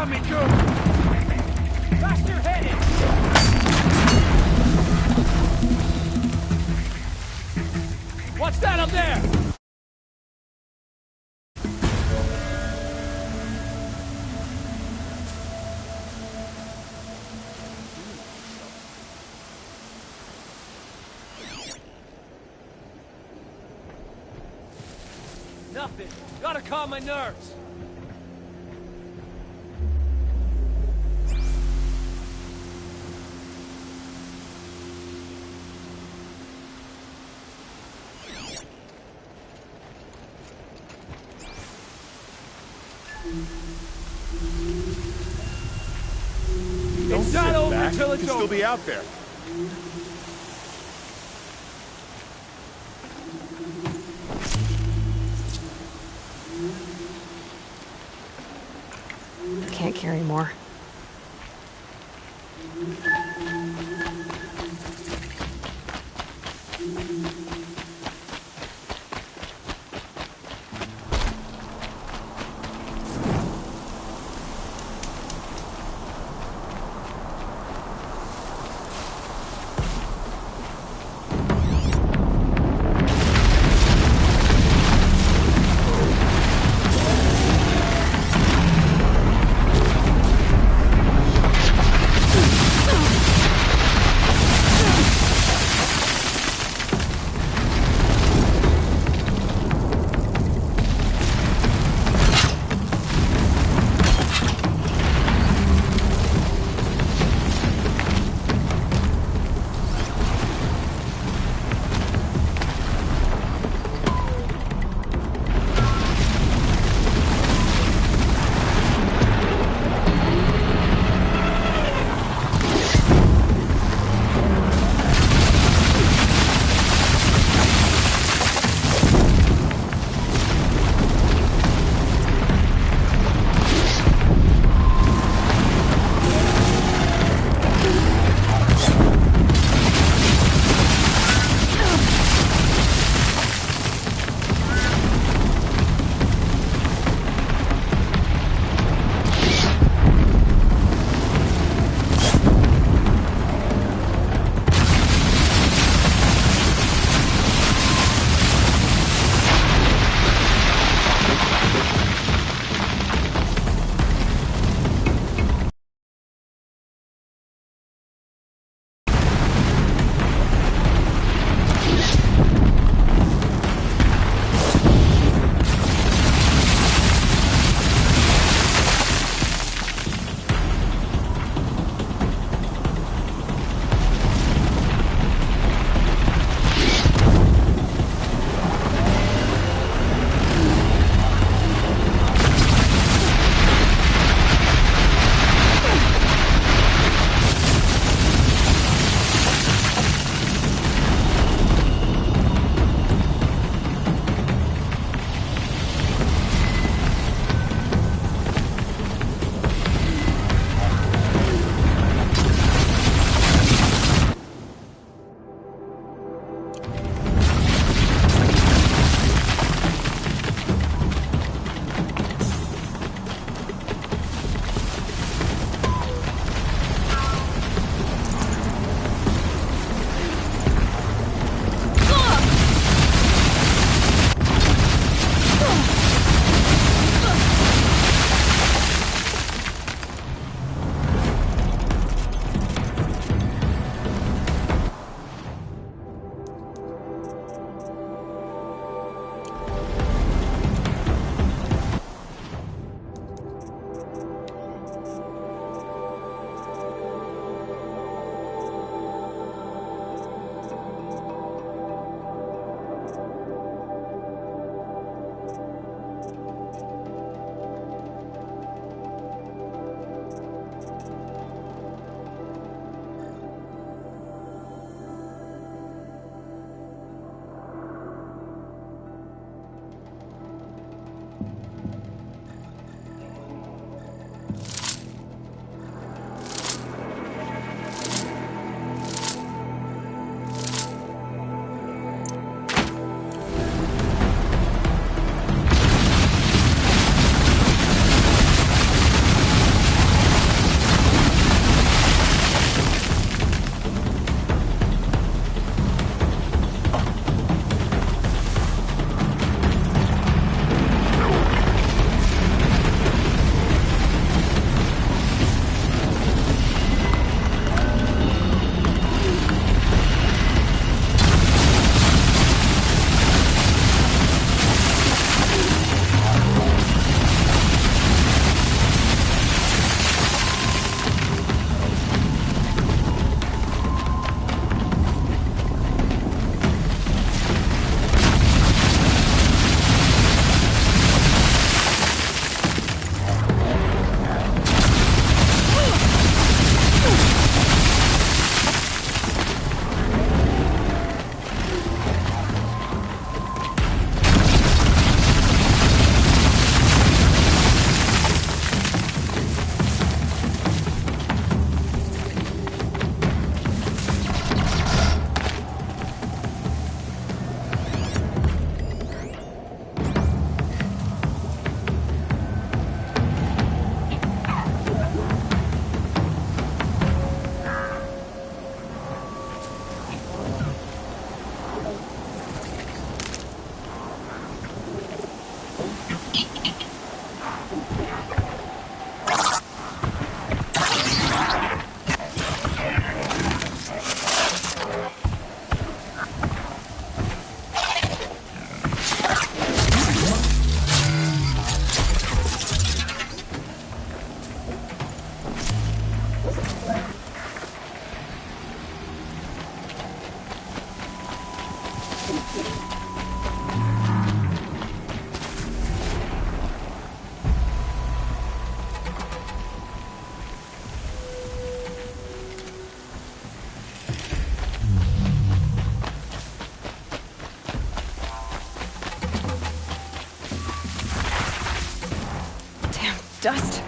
got me good. Faster headed. What's that up there? Nothing. Gotta calm my nerves. Don't It's not sit over back. until You it's can still over. be out there. Can't carry more. dust.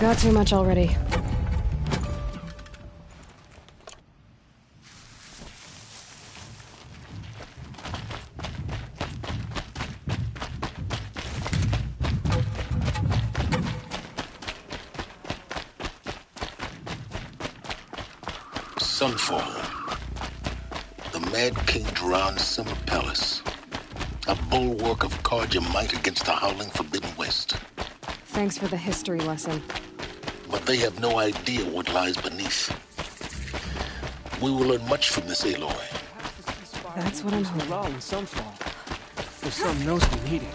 Got too much already. Sunfall. The Mad King Duran's summer palace. A bulwark of Carja might against the howling Forbidden West. Thanks for the history lesson. But they have no idea what lies beneath. We will learn much from this Aloy. That's what I'm hoping. Morale in Sunfall. There's some knows we need it.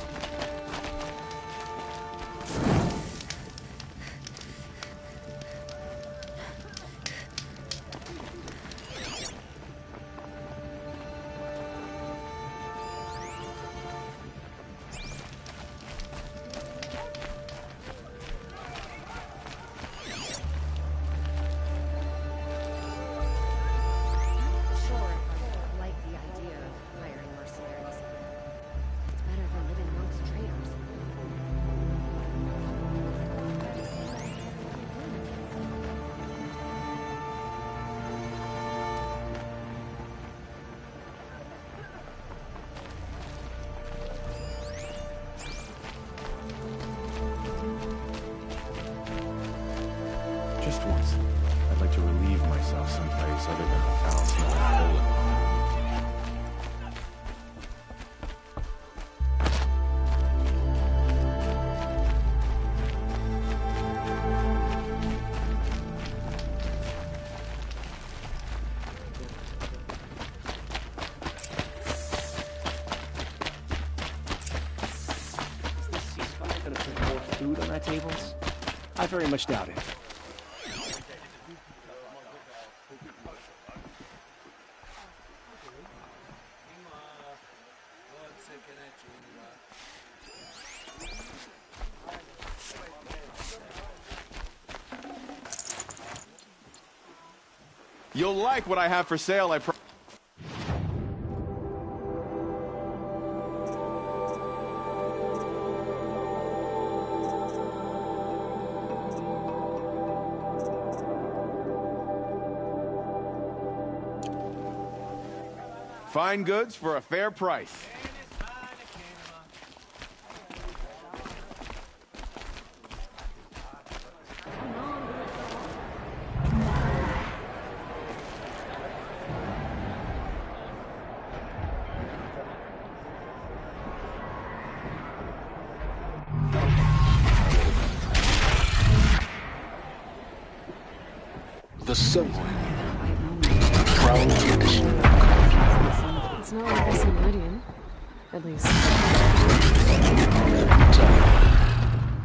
Just once. I'd like to relieve myself someplace other than a foul-smelling hole in the tables? I very much doubt it. You'll like what I have for sale, I promise. Fine goods for a fair price. The subway. Proud tradition. It's not like this in Meridian. At least.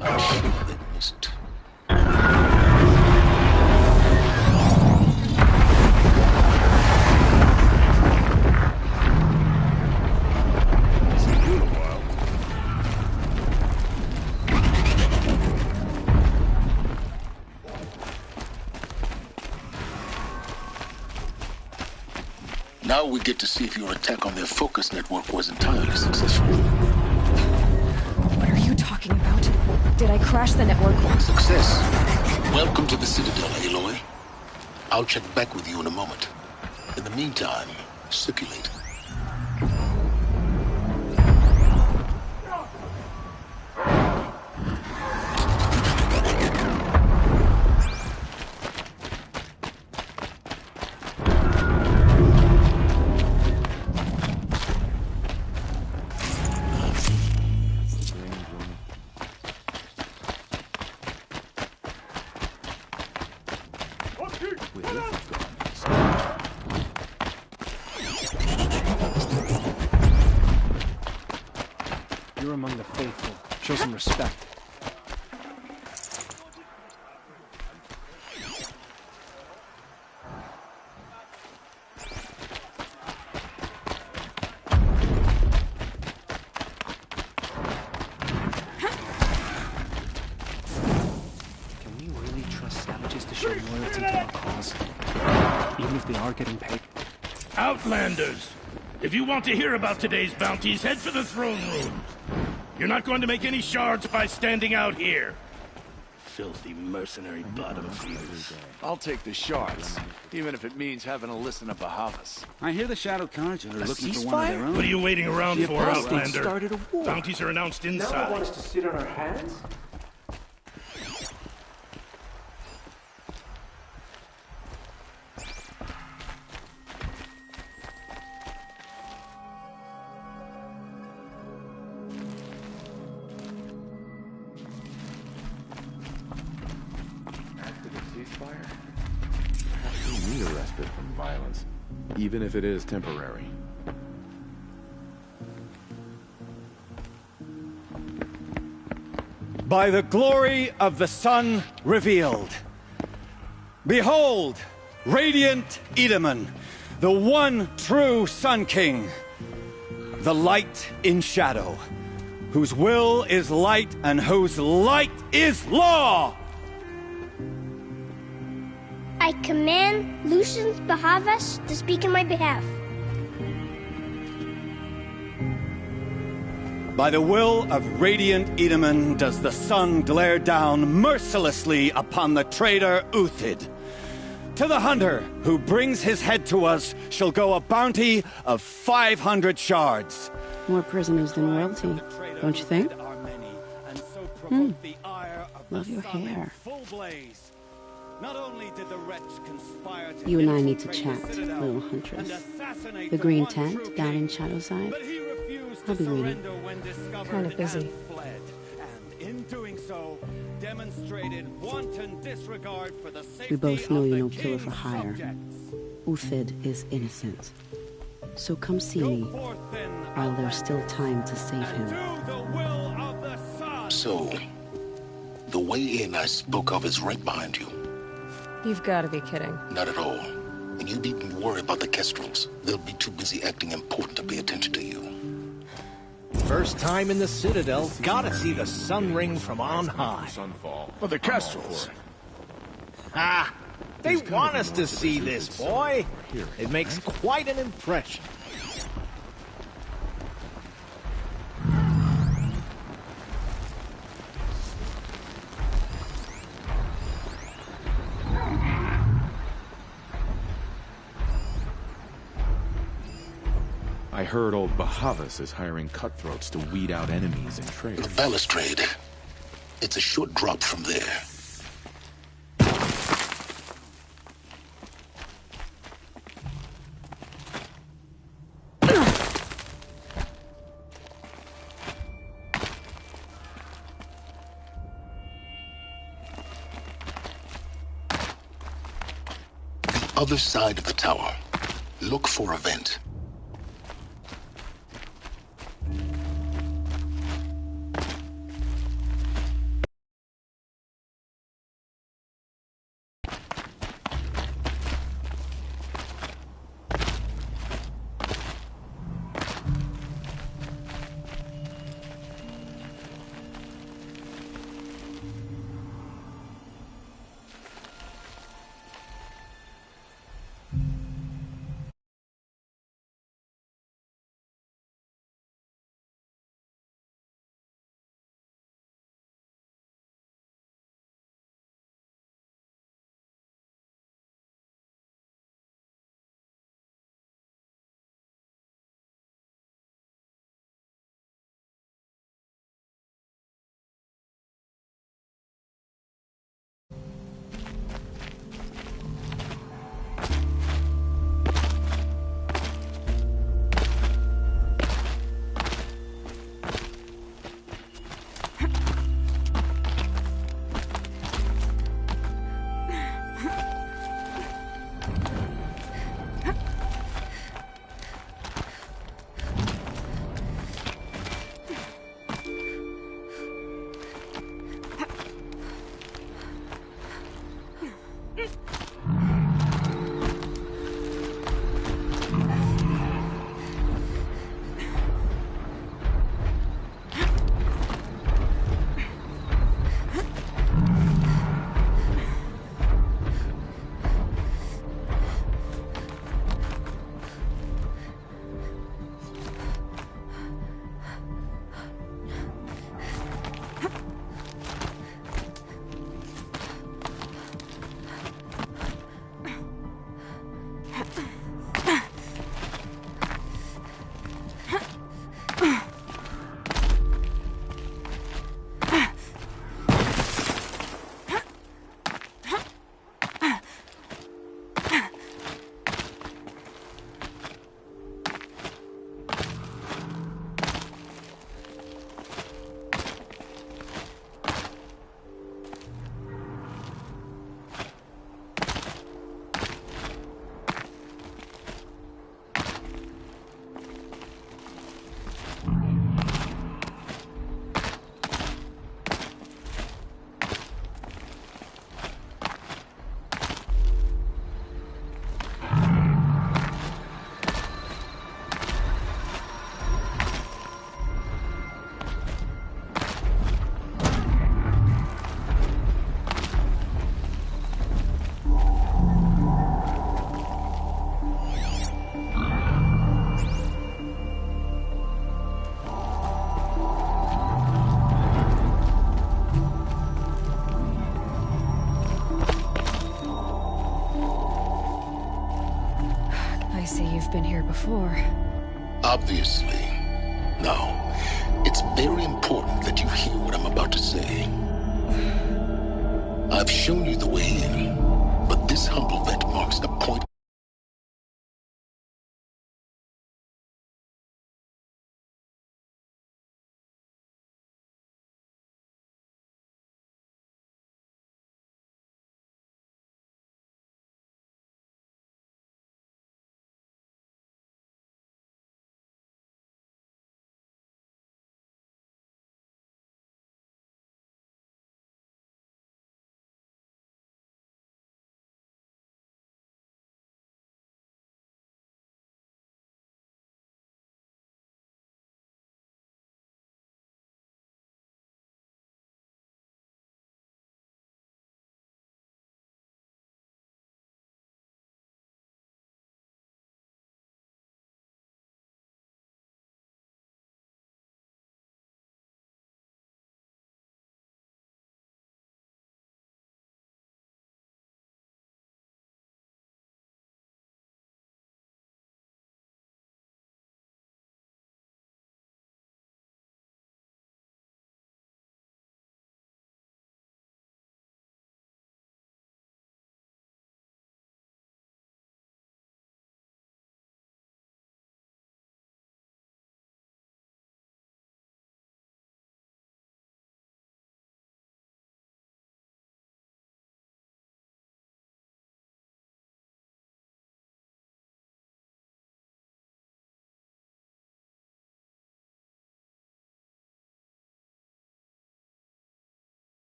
I'm sure they missed. Now we get to see if your attack on their focus network was entirely successful. What are you talking about? Did I crash the network? Success. Welcome to the Citadel, Aloy. I'll check back with you in a moment. In the meantime, circulate. You're among the faithful. Show some respect. Can we really trust savages to show loyalty to our cause? Even if they are getting paid? Outlanders! If you want to hear about today's bounties, head for the throne room. You're not going to make any shards by standing out here. Filthy mercenary bottom feeders. I'll take the shards, even if it means having to listen to Bahavas. I hear the Shadow Cards are looking for one of their own. What are you waiting around The for, apostates Outlander? started a war. Bounties are announced Now they want inside. us to sit on our hands? After the ceasefire, perhaps we need a respite from violence, even if it is temporary. By the glory of the sun revealed. Behold, radiant Edaman, the one true Sun King. The light in shadow, whose will is light and whose light is law! I command Lucius Bahavas to speak in my behalf. By the will of radiant Edaman does the sun glare down mercilessly upon the traitor Uthid. To the hunter who brings his head to us shall go a bounty of 500 shards. More prisoners than royalty, don't you think? Love your hair. You and I need to chat, little huntress. The green tent down in Shadowside. I'll be waiting. Kind of busy. We both know you're no killer for hire. Uthid is innocent. So come see me while there's still time to save him. So, The way in I spoke of is right behind you. You've got to be kidding. Not at all. And you needn't worry about the Kestrels. They'll be too busy acting important to pay attention to you. First time in the Citadel, gotta see the sun ring from on high. Sunfall. But the Kestrels. Ah, they want us to see this, boy. It makes quite an impression. I heard old Bahavas is hiring cutthroats to weed out enemies and The traitors. balustrade. It's a short drop from there. The other side of the tower. Look for a vent. been here before. Obviously. Now, it's very important that you hear what I'm about to say. I've shown you the way in, but this humble vent marks the point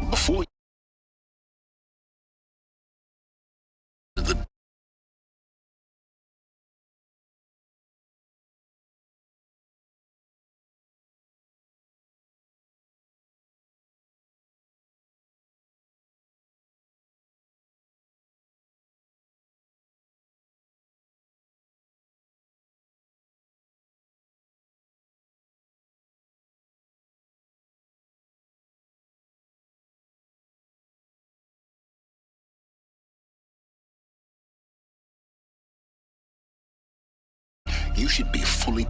Before the you should be fully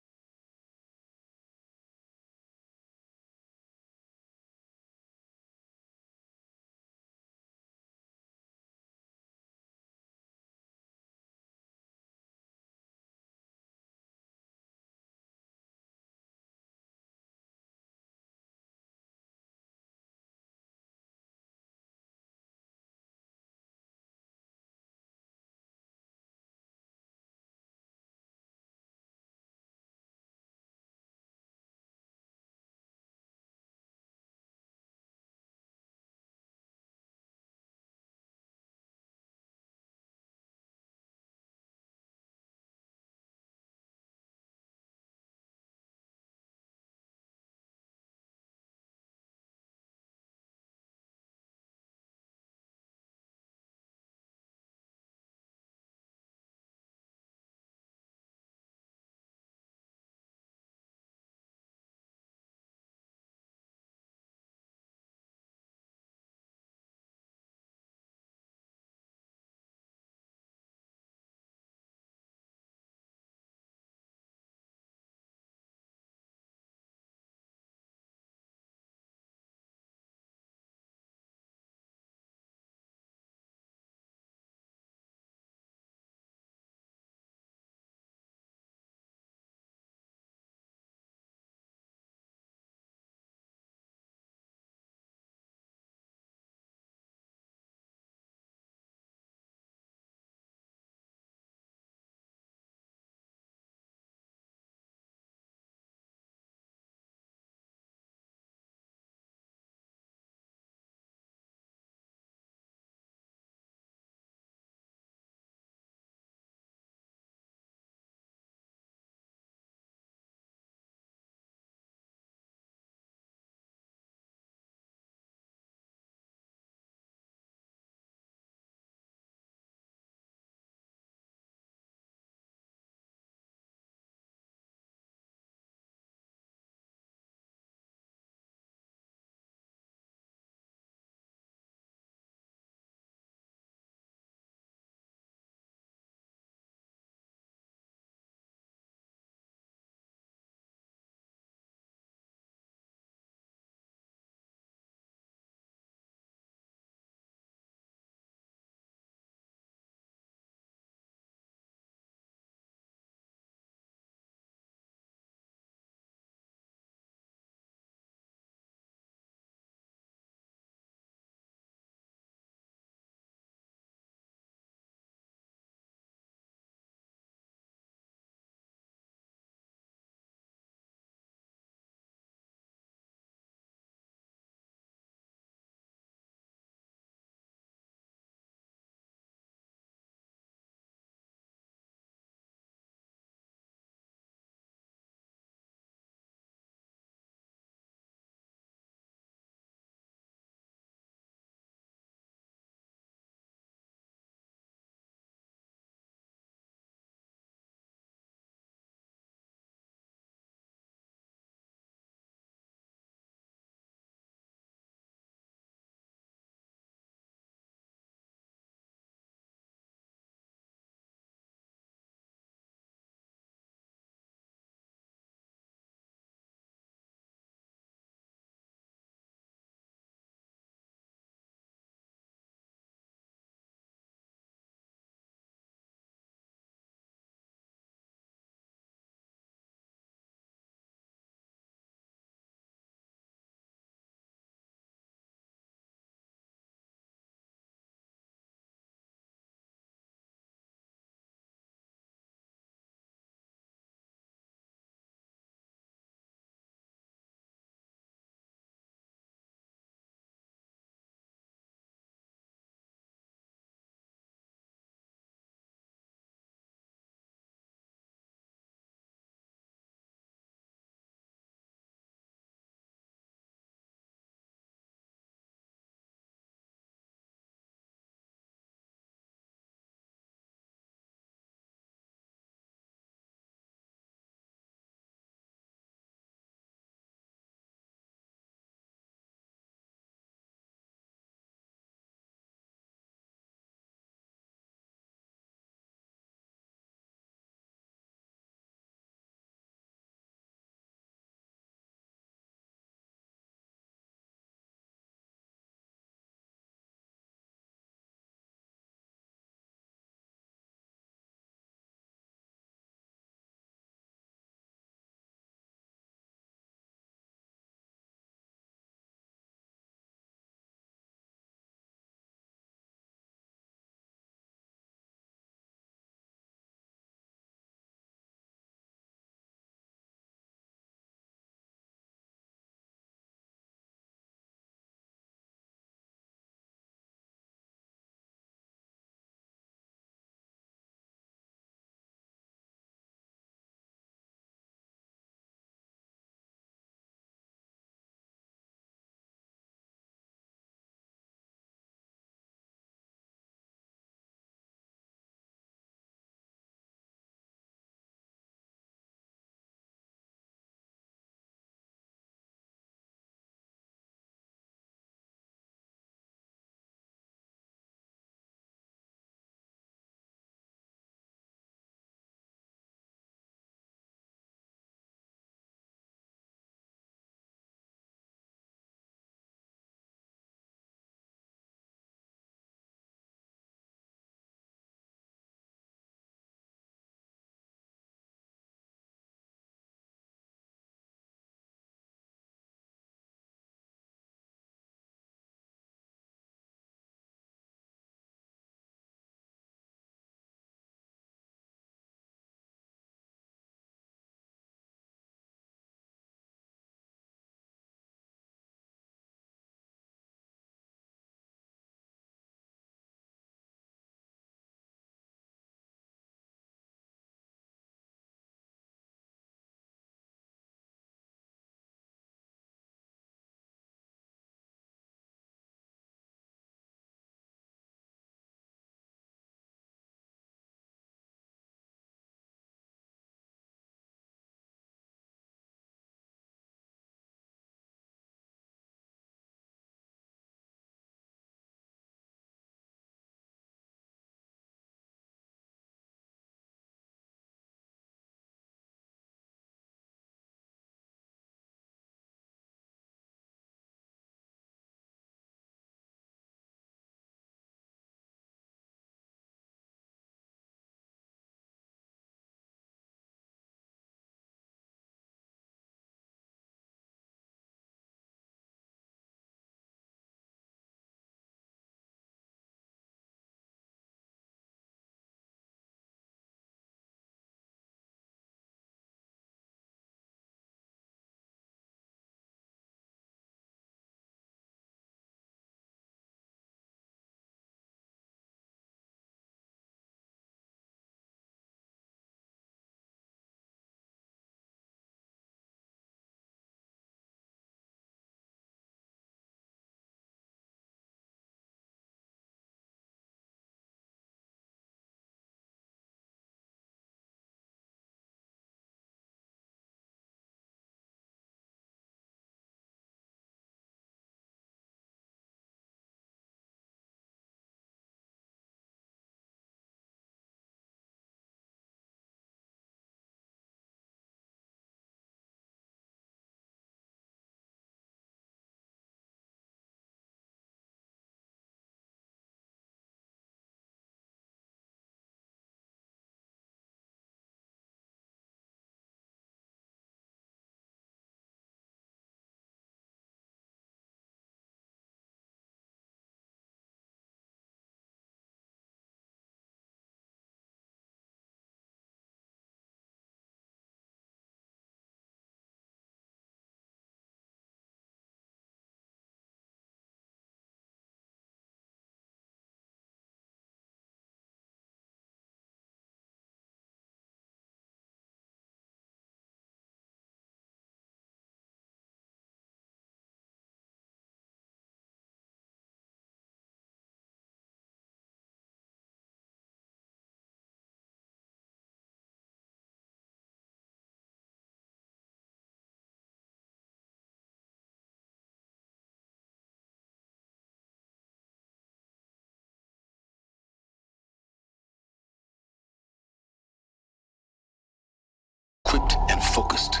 focused.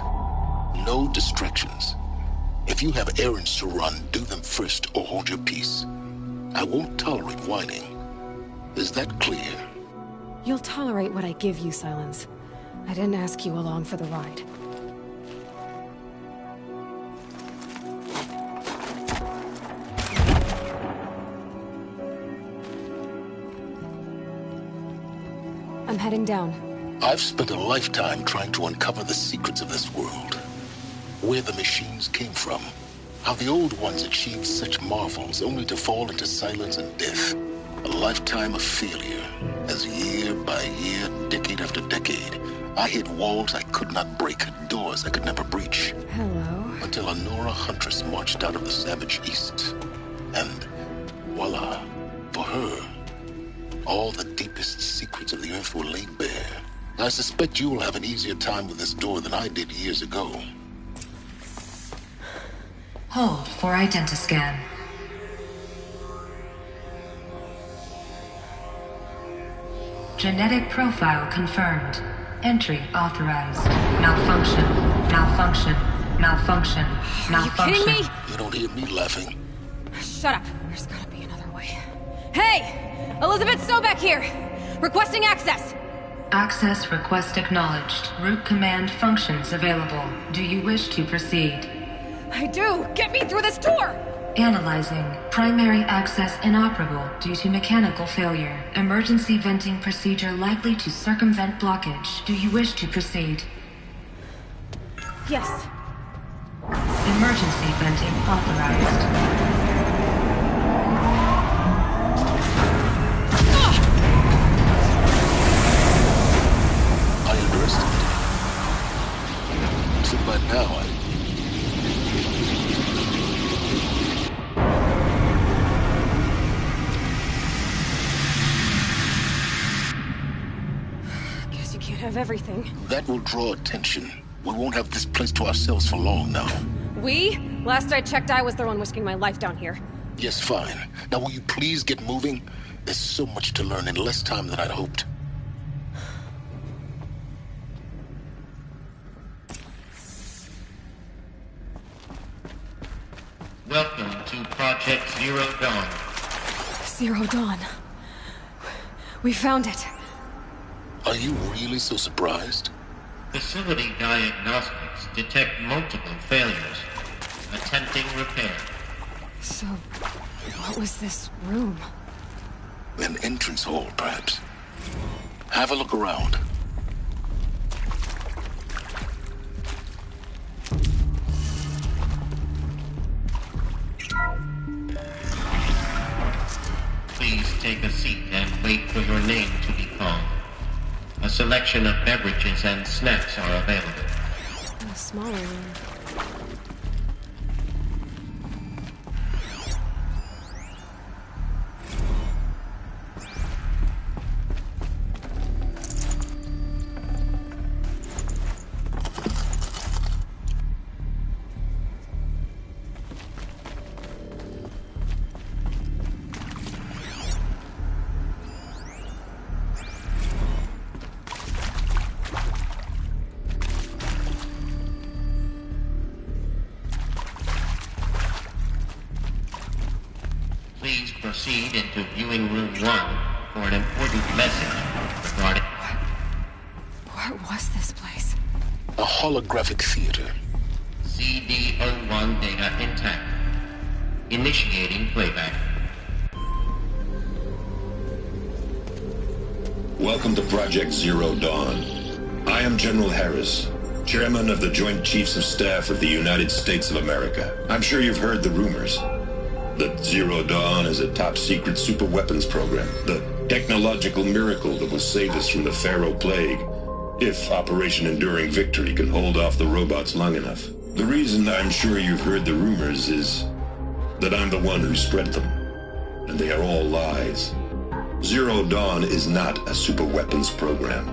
No distractions. If you have errands to run, do them first or hold your peace. I won't tolerate whining. Is that clear? You'll tolerate what I give you, Silence. I didn't ask you along for the ride. I'm heading down. I've spent a lifetime trying to uncover the secrets of this world. Where the machines came from. How the old ones achieved such marvels only to fall into silence and death. A lifetime of failure, as year by year, decade after decade, I hit walls I could not break, doors I could never breach. Hello. Until a Nora huntress marched out of the savage east. And voila, for her, all the deepest secrets of the earth were laid bare. I suspect you will have an easier time with this door than I did years ago. Hold for identiscan. Genetic profile confirmed. Entry authorized. Malfunction. Malfunction. Malfunction. Malfunction. Are you kidding me? You don't hear me laughing. Shut up. There's gotta be another way. Hey! Elizabeth Sobek here! Requesting access! Access request acknowledged. Root command functions available. Do you wish to proceed? I do! Get me through this door! Analyzing. Primary access inoperable due to mechanical failure. Emergency venting procedure likely to circumvent blockage. Do you wish to proceed? Yes. Emergency venting authorized. I underestimated. So by now, Guess you can't have everything. that will draw attention. We won't have this place to ourselves for long now. We? Last I checked, I was the one risking my life down here. Yes, fine. Now will you please get moving? There's so much to learn in less time than I'd hoped. Welcome to Project Zero Dawn. Zero Dawn. We found it. Are you really so surprised? Facility diagnostics detect multiple failures. Attempting repair. So, what was this room? An entrance hall, perhaps. Have a look around. Please take a seat and wait for your name to be called. A selection of beverages and snacks are available. A smaller room. Please proceed into viewing room 1 for an important message regarding... What was this place? A holographic theater. CD01 data intact. Initiating playback. Welcome to Project Zero Dawn. I am General Harris, Chairman of the Joint Chiefs of Staff of the United States of America. I'm sure you've heard the rumors. That Zero Dawn is a top-secret super-weapons program. The technological miracle that will save us from the Pharaoh Plague, if Operation Enduring Victory can hold off the robots long enough. The reason I'm sure you've heard the rumors is that I'm the one who spread them. And they are all lies. Zero Dawn is not a super-weapons program.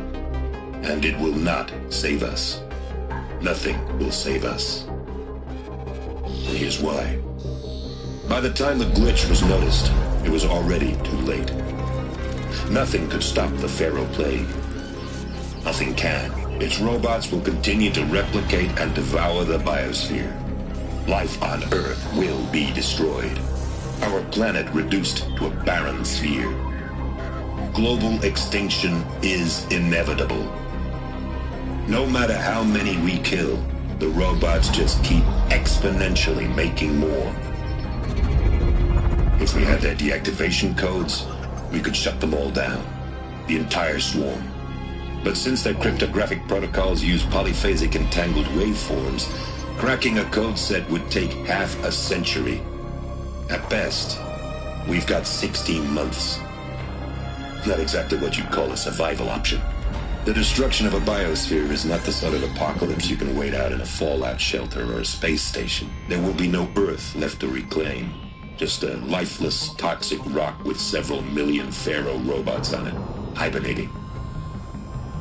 And it will not save us. Nothing will save us. And here's why. By the time the glitch was noticed, it was already too late. Nothing could stop the Pharaoh Plague. Nothing can. Its robots will continue to replicate and devour the biosphere. Life on Earth will be destroyed. Our planet reduced to a barren sphere. Global extinction is inevitable. No matter how many we kill, the robots just keep exponentially making more. If we had their deactivation codes, we could shut them all down. The entire swarm. But since their cryptographic protocols use polyphasic entangled waveforms, cracking a code set would take half a century. At best, we've got 16 months. Not exactly what you'd call a survival option. The destruction of a biosphere is not the sort of apocalypse you can wait out in a fallout shelter or a space station. There will be no Earth left to reclaim. Just a lifeless, toxic rock with several million Pharaoh robots on it, hibernating,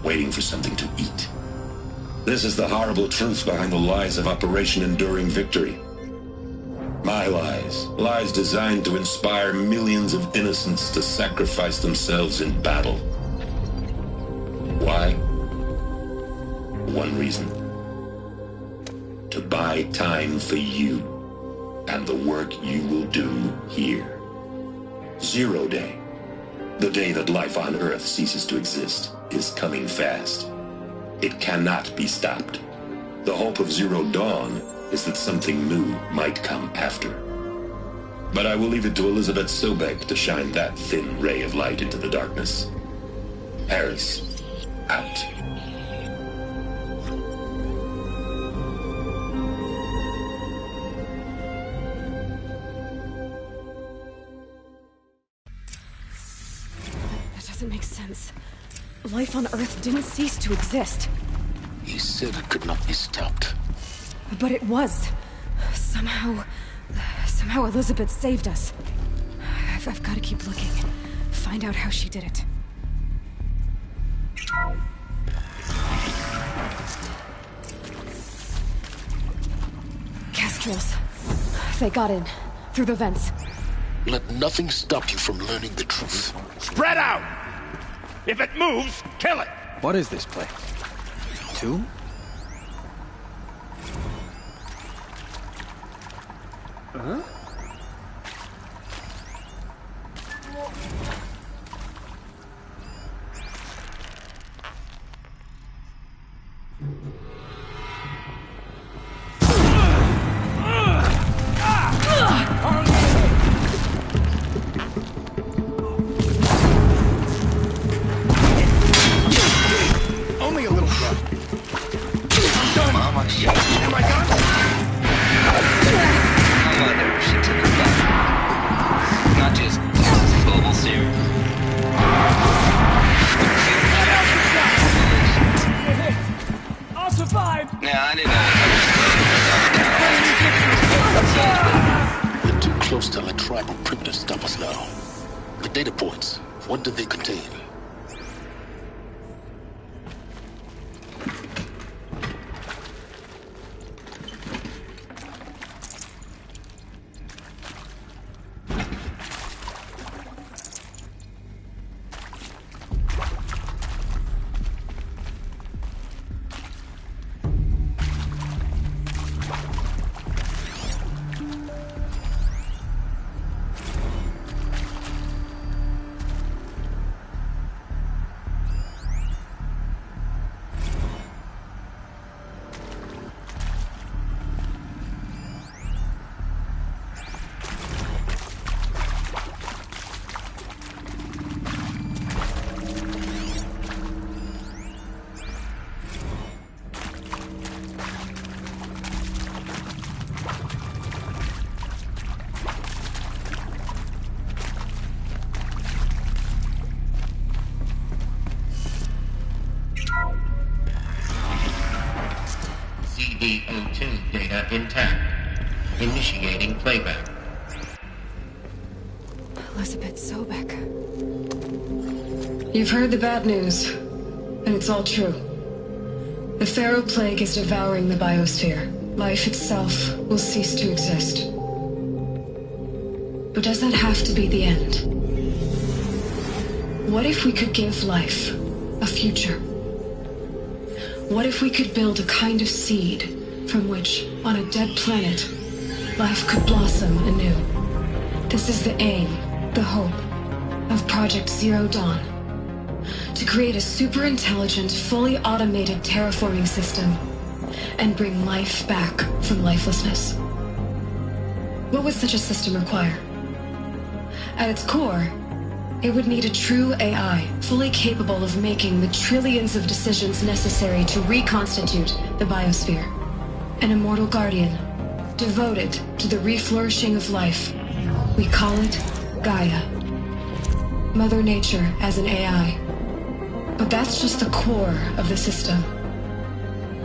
waiting for something to eat. This is the horrible truth behind the lies of Operation Enduring Victory. My lies. Lies designed to inspire millions of innocents to sacrifice themselves in battle. Why? One reason. To buy time for you and the work you will do here. 0 Day, the day that life on Earth ceases to exist, is coming fast. It cannot be stopped. The hope of Zero Dawn is that something new might come after. But I will leave it to Elizabeth Sobek to shine that thin ray of light into the darkness. Harris, out. That doesn't make sense. Life on Earth didn't cease to exist. He said it could not be stopped. But it was. Somehow Elizabeth saved us. I've got to keep looking. Find out how she did it. Kestrels. They got in. Through the vents. Let nothing stop you from learning the truth. Spread out! If it moves, kill it! What is this place? Tomb? Huh? Only a little blood. Mama, shit. Am I done? My mother, she took her blood. Not just global serum. I'll survive! Nah, I didn't know. We're too close to let tribal primitives stop us now. The data points, what do they contain? CD02 data intact. Initiating playback. Elizabeth Sobek. You've heard the bad news, and it's all true. The Pharaoh Plague is devouring the biosphere. Life itself will cease to exist. But does that have to be the end? What if we could give life a future? What if we could build a kind of seed from which, on a dead planet, life could blossom anew? This is the aim, the hope, of Project Zero Dawn. To create a super-intelligent, fully automated terraforming system and bring life back from lifelessness. What would such a system require? At its core, it would need a true AI, fully capable of making the trillions of decisions necessary to reconstitute the biosphere. An immortal guardian, devoted to the reflourishing of life. We call it Gaia. Mother Nature as an AI. But that's just the core of the system.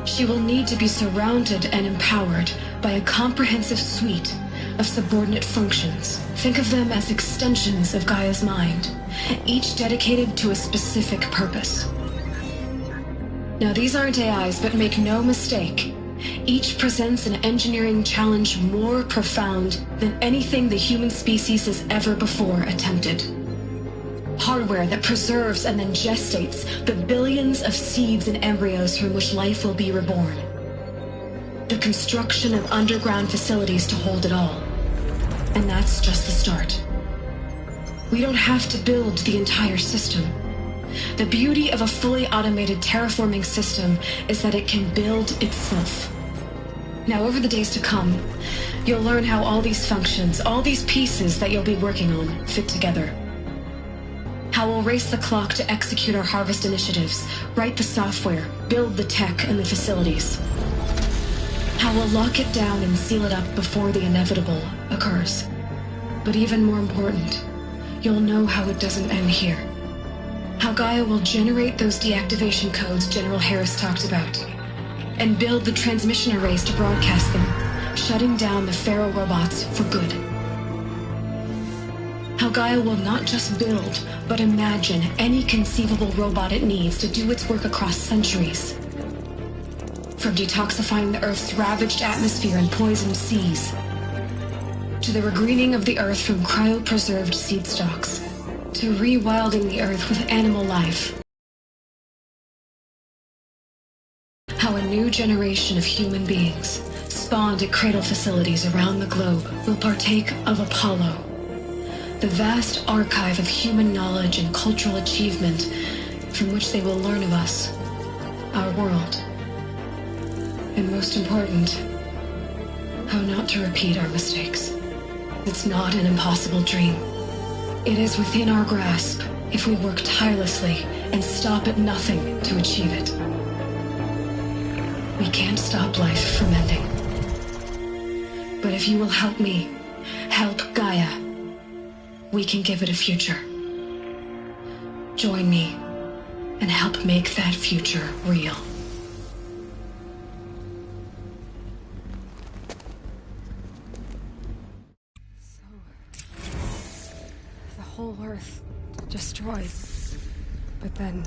She will need to be surrounded and empowered by a comprehensive suite of subordinate functions. Think of them as extensions of Gaia's mind, each dedicated to a specific purpose. Now, these aren't AIs, but make no mistake, each presents an engineering challenge more profound than anything the human species has ever before attempted. Hardware that preserves and then gestates the billions of seeds and embryos from which life will be reborn. The construction of underground facilities to hold it all. And that's just the start. We don't have to build the entire system. The beauty of a fully automated terraforming system is that it can build itself. Now, over the days to come, you'll learn how all these functions, all these pieces that you'll be working on, fit together. How we'll race the clock to execute our harvest initiatives, write the software, build the tech and the facilities. How we'll lock it down and seal it up before the inevitable occurs. But even more important, you'll know how it doesn't end here. How Gaia will generate those deactivation codes General Harris talked about, and build the transmission arrays to broadcast them, shutting down the Pharaoh robots for good. How Gaia will not just build, but imagine any conceivable robot it needs to do its work across centuries. From detoxifying the Earth's ravaged atmosphere and poisoned seas, to the regreening of the Earth from cryopreserved seed stalks, to rewilding the Earth with animal life. How a new generation of human beings, spawned at cradle facilities around the globe, will partake of Apollo, the vast archive of human knowledge and cultural achievement from which they will learn of us, our world. And most important, how not to repeat our mistakes. It's not an impossible dream. It is within our grasp if we work tirelessly and stop at nothing to achieve it. We can't stop life from ending. But if you will help me, help Gaia, we can give it a future. Join me and help make that future real. Whole Earth destroyed, but then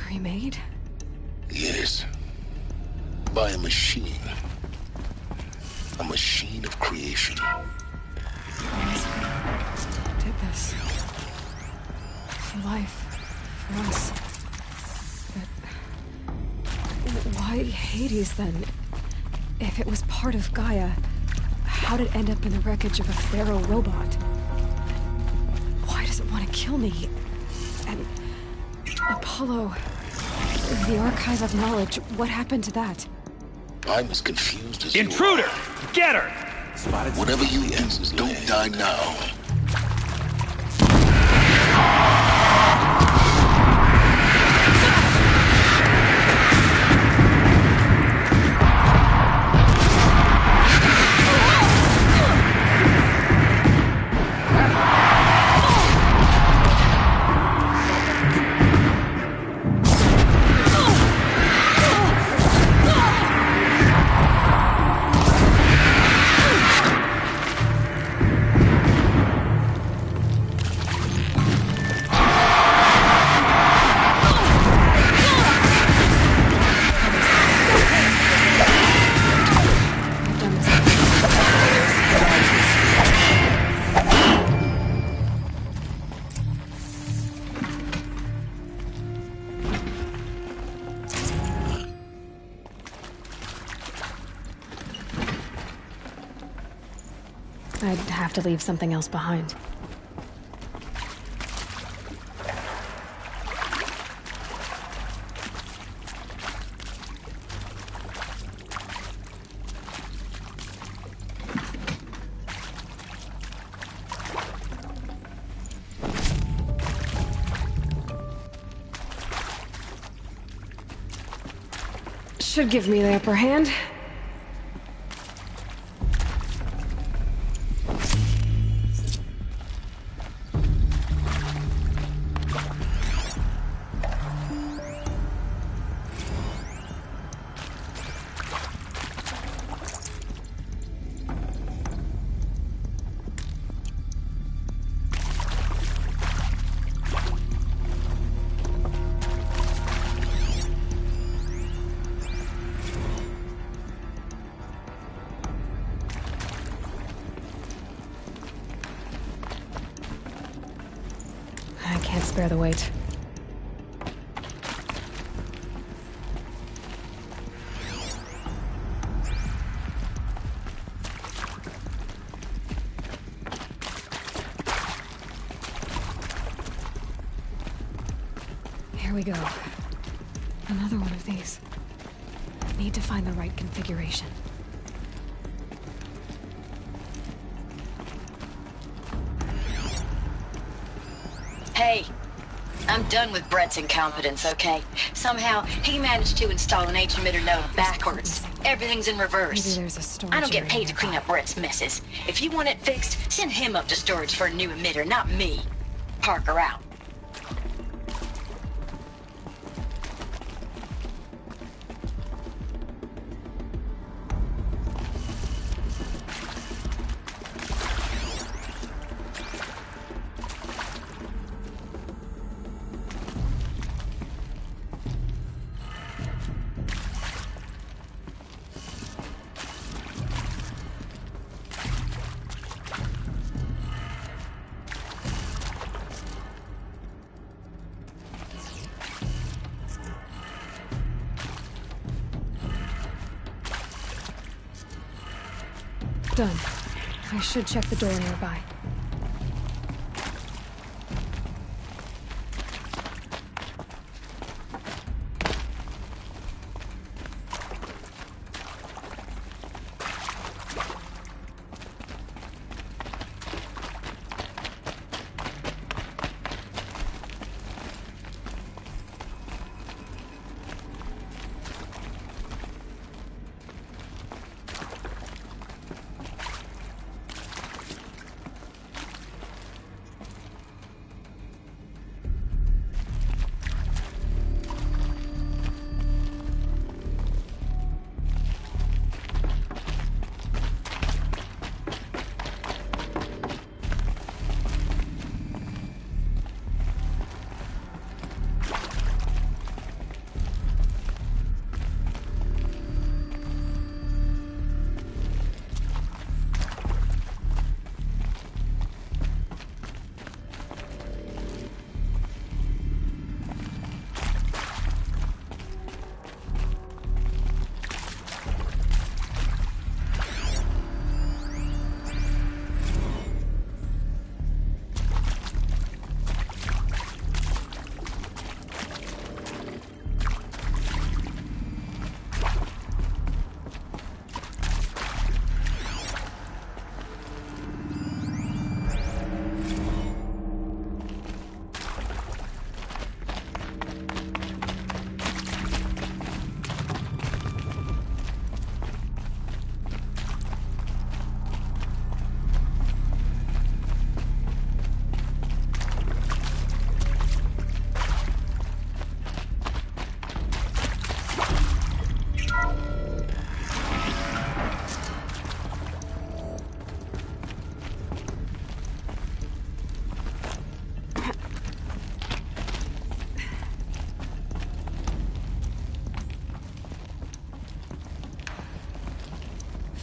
remade? Yes. By a machine. A machine of creation. Did this. For life. For us. But why Hades then? If it was part of Gaia, how did it end up in the wreckage of a Pharaoh robot? Why does it want to kill me? And Apollo, the archive of knowledge, what happened to that? I'm as confused as Intruder! You are. Get her! Spotted. Whatever you do, don't die now. I'd have to leave something else behind. Should give me the upper hand. I can't spare the weight. Here we go. Another one of these. Need to find the right configuration. Hey, I'm done with Brett's incompetence, okay? Somehow, he managed to install an H-emitter node backwards. Everything's in reverse. Maybe there's a storage I don't get area paid to clean up Brett's messes. If you want it fixed, send him up to storage for a new emitter, not me. Parker out. Done. I should check the door nearby.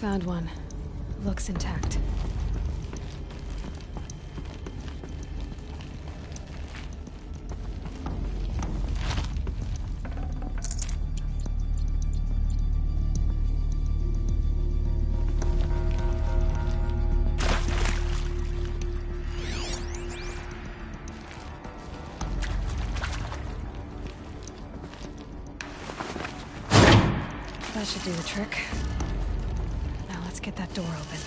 Found one. Looks intact. should do the trick. Now let's get that door open.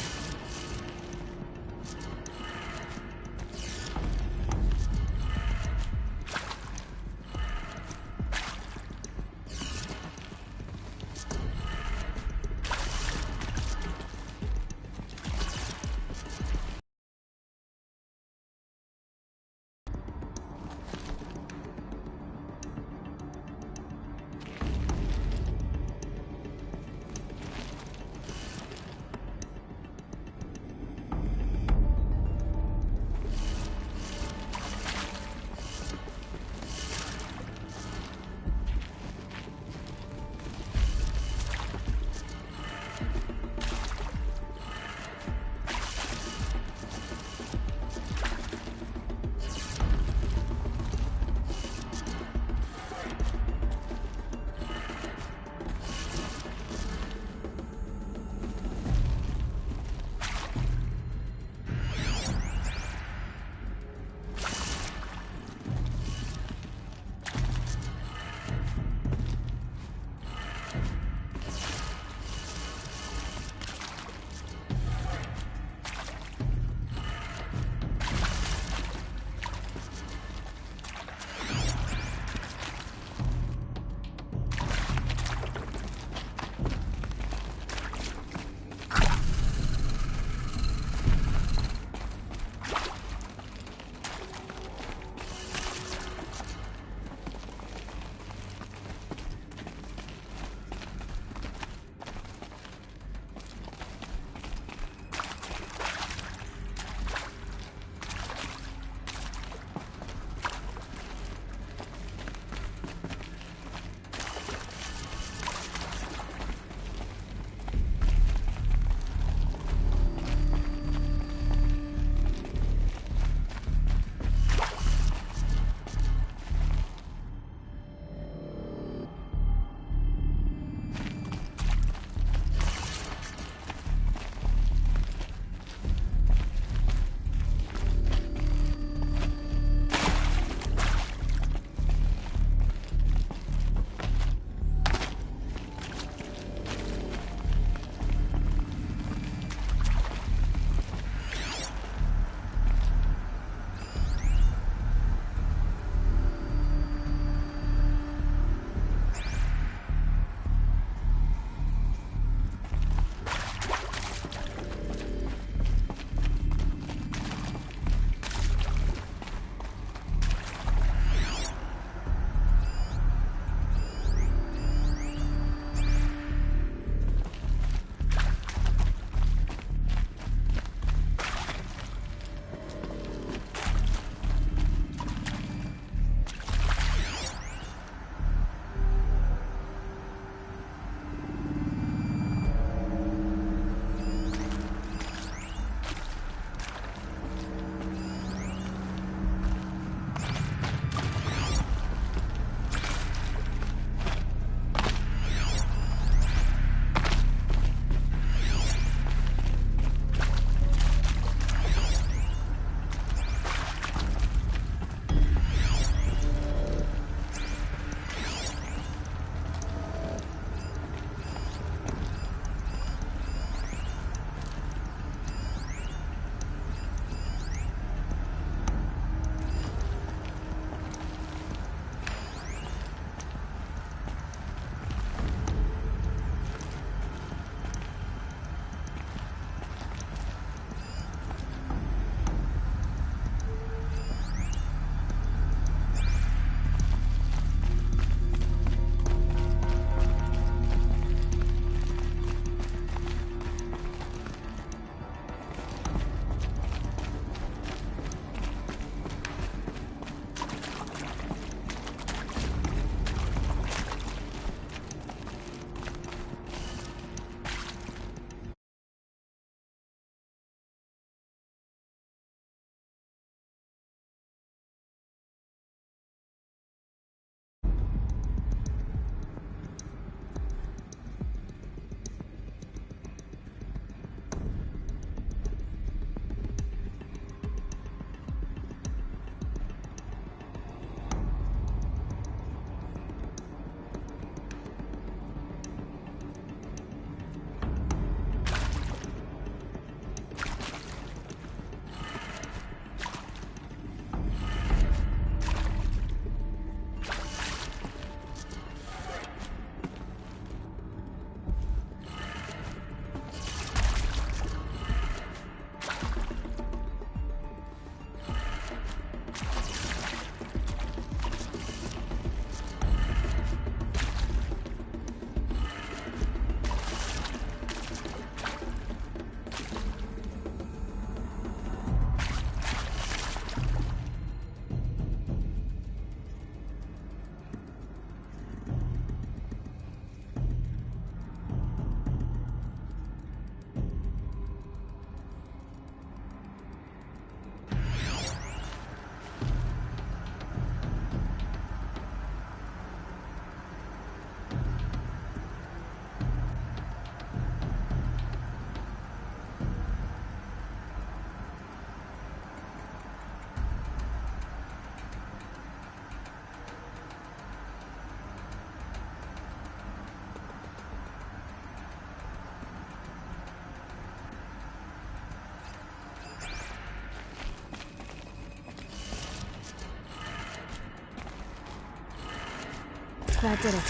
That did it.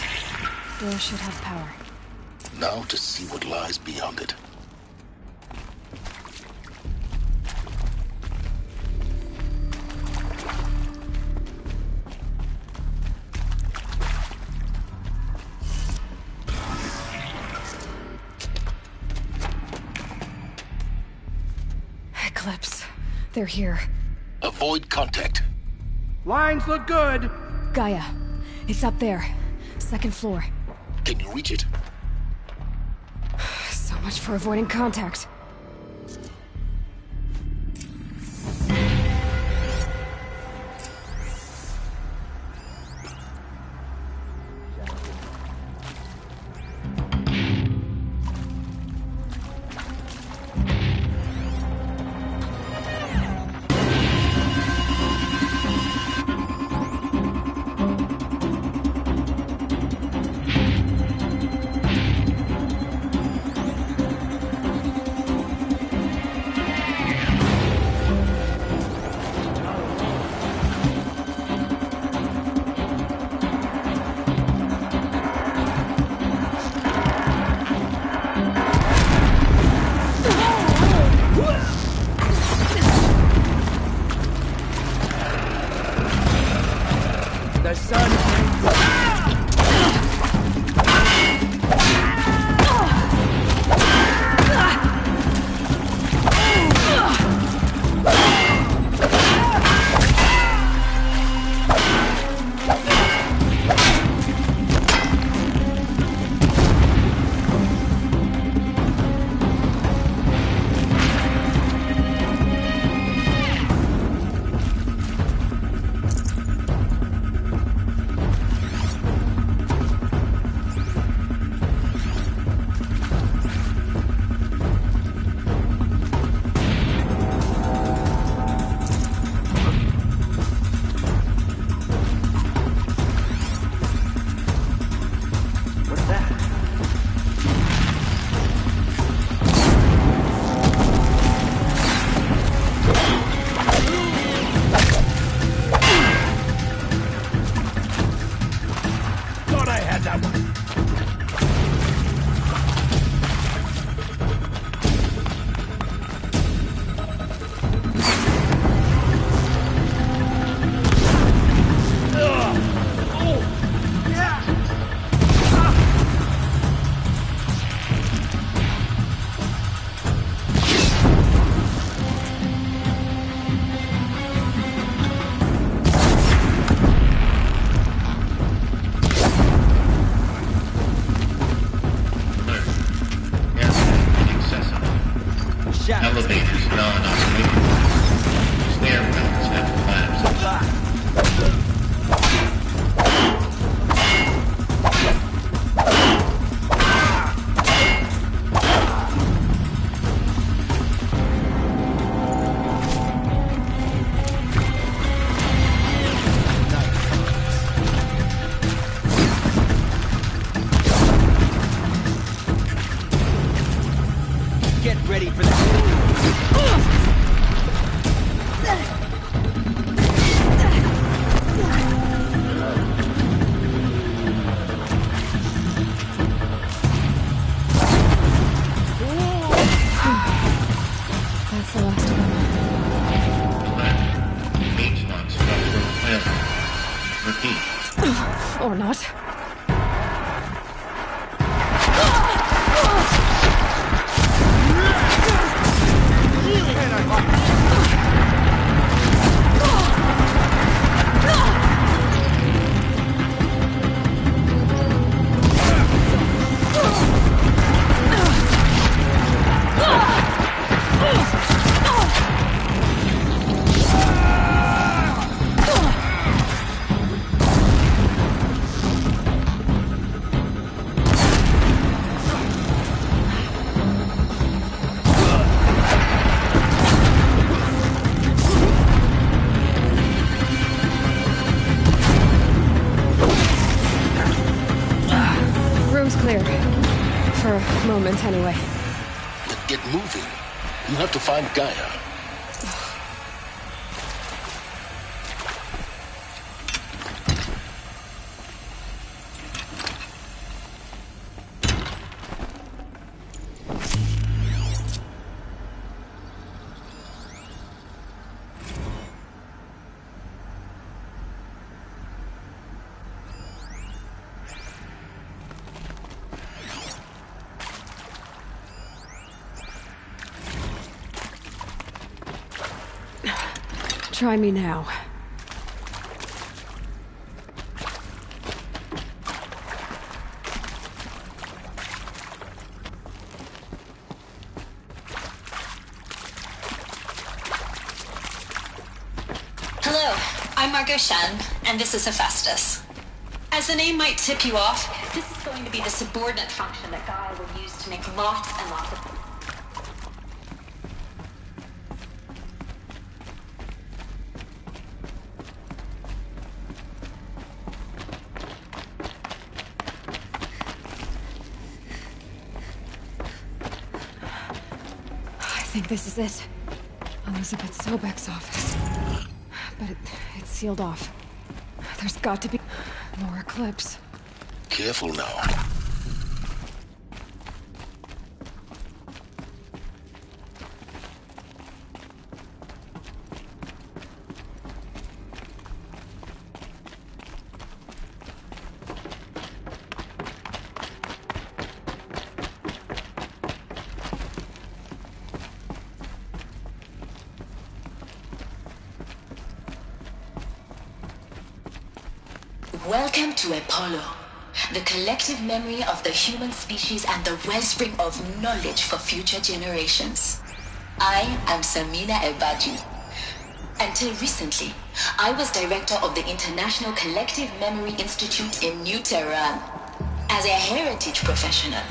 Door should have power. Now to see what lies beyond it. Eclipse. They're here. Avoid contact. Lines look good. Gaia. It's up there. Second floor. Can you reach it? So much for avoiding contact. Elevators non-operational. Stairwells have collapsed. Get ready for that. That's the last of them. H1 structural failure. Repeat. Or not. Room's clear. For a moment, anyway. Then get moving. You have to find Gaia. Try me now. Hello, I'm Margot Shen, and this is Hephaestus. As the name might tip you off, this is going to be the subordinate function that Gaia will use to make lots and lots of... I think this is it. Elizabeth Sobek's office. But it's sealed off. There's got to be more Eclipse. Careful now. Welcome to Apollo, the collective memory of the human species and the wellspring of knowledge for future generations. I am Samina Ebadi. Until recently, I was director of the International Collective Memory Institute in New Tehran. As a heritage professional,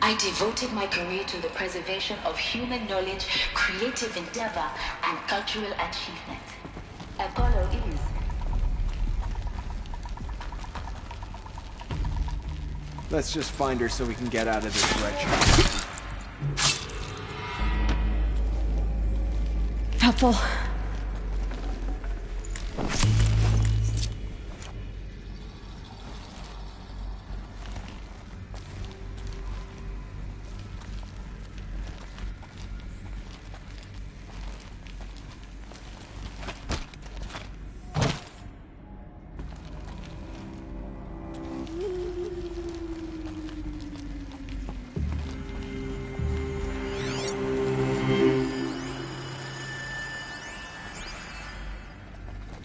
I devoted my career to the preservation of human knowledge, creative endeavor, and cultural achievement. Apollo is... Let's just find her so we can get out of this wretch. Helpful.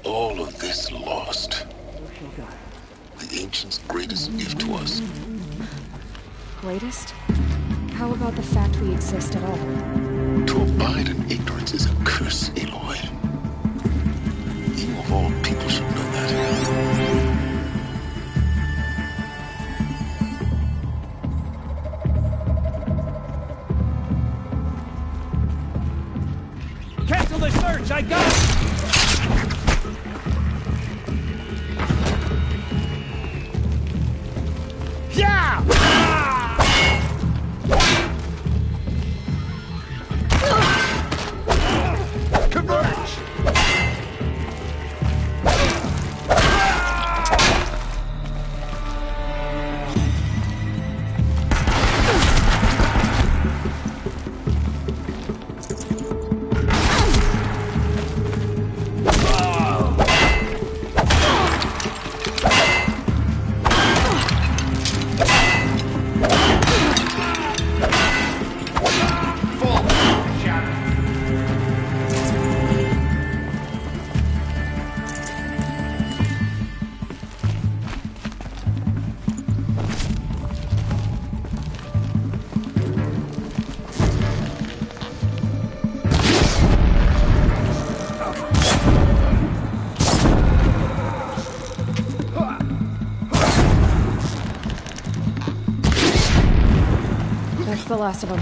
All of this lost. The ancients' greatest gift to us. Greatest? How about the fact we exist at all? To abide in ignorance is a curse, Aloy. You of all people should know that. Cancel the search! I got it! Yeah! Converge! That's the last of them.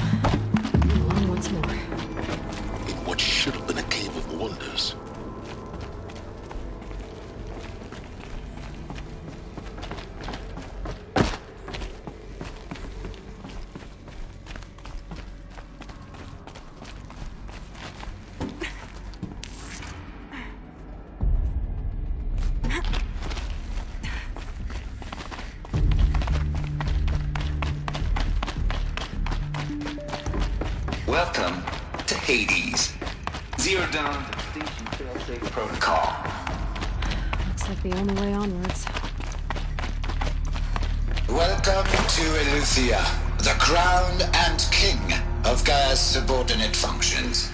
On once more. In what should have been a cave of wonders. Welcome to Hades. Zero Dawn Distinction Failsafe Protocol. Looks like the only way onwards. Welcome to Eleuthia, the crown and king of Gaia's subordinate functions.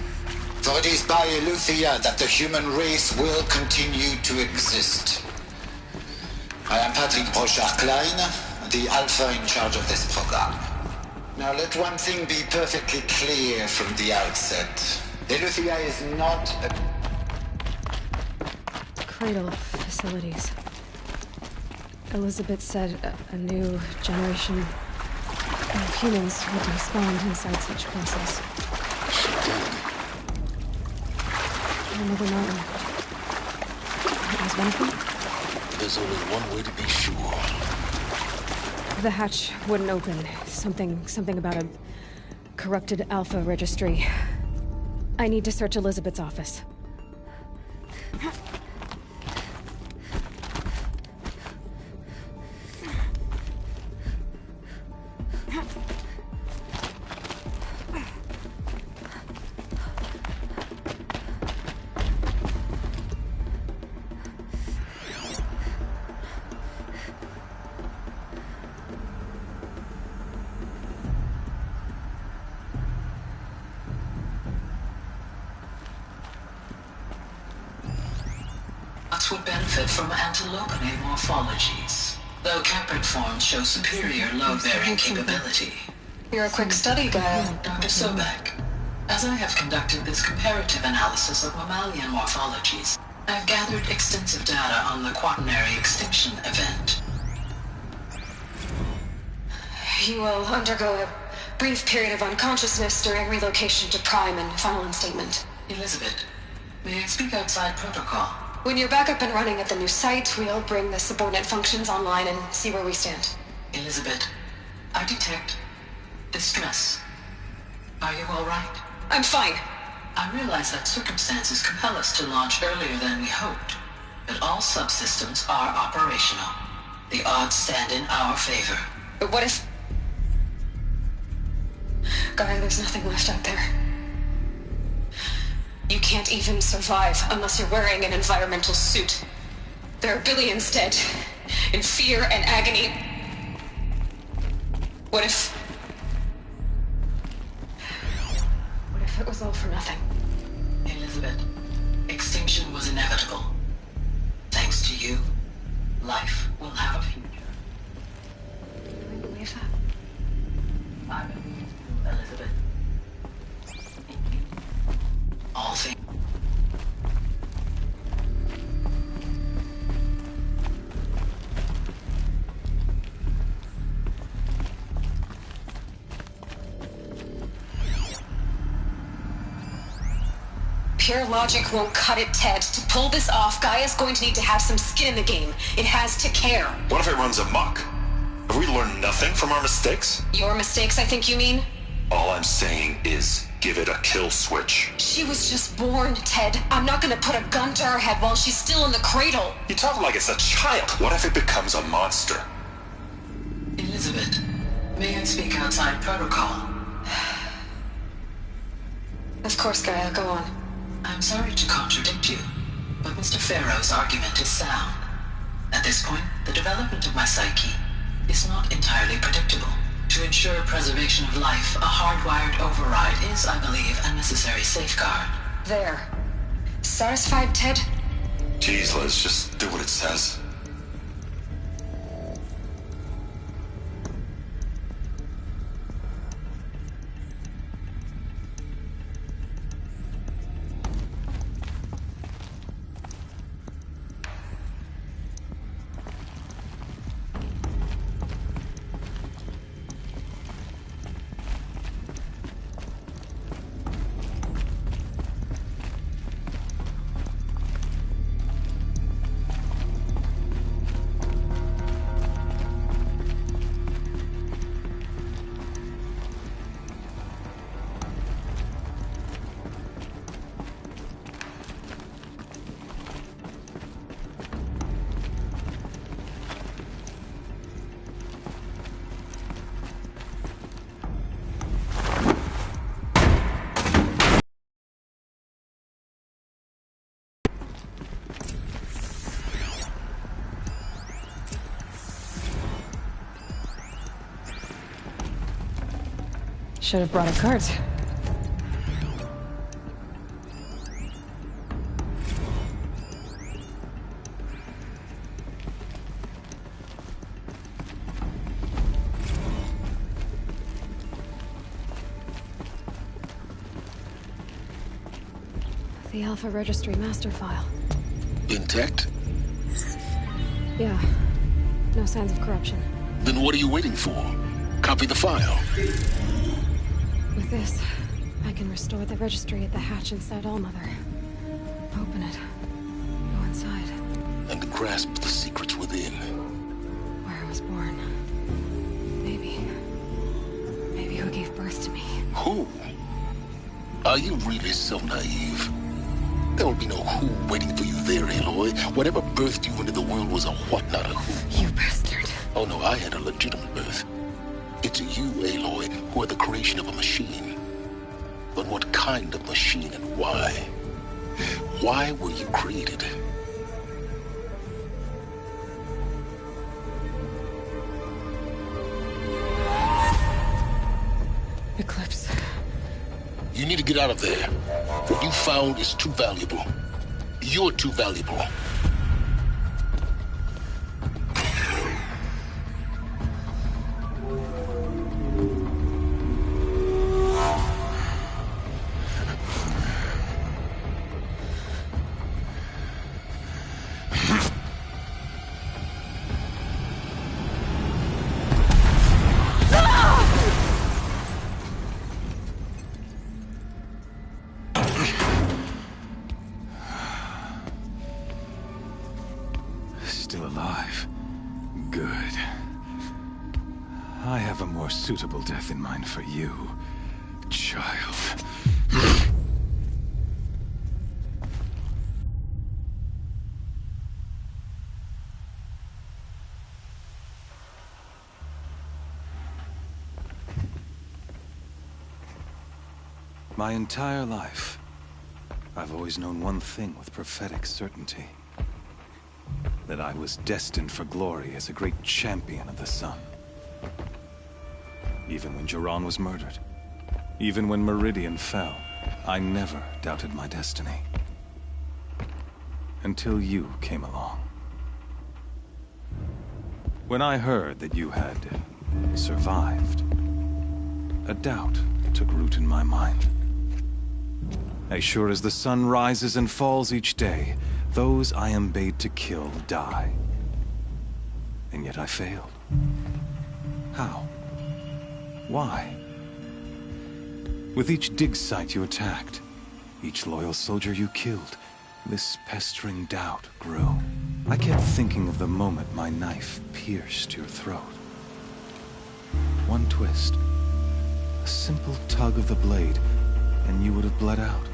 For it is by Eleuthia that the human race will continue to exist. I am Patrick Brochard-Klein, the Alpha in charge of this program. Now let one thing be perfectly clear from the outset. Eleuthia is not a... Cradle facilities. Elizabeth said a new generation of humans would respond inside such process. She did. I'll never know. That was one of them? There's only one way to be sure. The hatch wouldn't open. Something about a corrupted Alpha registry. I need to search Elizabeth's office. Would benefit from antilopinate morphologies, though caprid forms show superior load-bearing capability. You're a quick study guy, Dr. Sobek. As I have conducted this comparative analysis of mammalian morphologies, I've gathered extensive data on the quaternary extinction event. You will undergo a brief period of unconsciousness during relocation to Prime and final instatement. Elizabeth, may I speak outside protocol? When you're back up and running at the new site, we'll bring the subordinate functions online and see where we stand. Elizabeth, I detect distress. Are you all right? I'm fine. I realize that circumstances compel us to launch earlier than we hoped, but all subsystems are operational. The odds stand in our favor. But what if... Gaia, there's nothing left out there. You can't even survive unless you're wearing an environmental suit. There are billions dead, in fear and agony. What if it was all for nothing? Elizabeth, extinction was inevitable. Thanks to you, life will have a future. Do you believe that? I believe you, Elizabeth. All things. Pure logic won't cut it, Ted. To pull this off, Gaia's going to need to have some skin in the game. It has to care. What if it runs amok? Have we learned nothing from our mistakes? Your mistakes, I think you mean? All I'm saying is, give it a kill switch. She was just born, Ted. I'm not gonna put a gun to her head while she's still in the cradle. You talk like it's a child. What if it becomes a monster? Elizabeth, may I speak outside protocol? Of course, Gaia, go on. I'm sorry to contradict you, but Mr. Farrow's argument is sound. At this point, the development of my psyche is not entirely predictable. To ensure preservation of life, a hardwired override is, I believe, a necessary safeguard. There. Satisfied, Ted? Jeez, Liz, just do what it says. Should have brought a cart. The Alpha Registry master file. Intact? Yeah. No signs of corruption. Then what are you waiting for? Copy the file. With this, I can restore the registry at the hatch inside Allmother. Open it. Go inside. And grasp the secrets within. Where I was born. Maybe who gave birth to me. Who? Are you really so naive? There will be no who waiting for you there, Aloy. Whatever birthed you into the world was a what, not a who. You bastard. Oh no, I had a legitimate birth. It's you, Aloy, who are the creation of a machine. But what kind of machine and why? Why were you created? Eclipse. You need to get out of there. What you found is too valuable. You're too valuable. Still alive. Good. I have a more suitable death in mind for you, child. My entire life, I've always known one thing with prophetic certainty. That I was destined for glory as a great champion of the sun. Even when Jiran was murdered, even when Meridian fell, I never doubted my destiny. Until you came along. When I heard that you had survived, a doubt took root in my mind. As sure as the sun rises and falls each day, those I am bade to kill die. And yet I failed. How? Why? With each dig site you attacked, each loyal soldier you killed, this pestering doubt grew. I kept thinking of the moment my knife pierced your throat. One twist, a simple tug of the blade, and you would have bled out.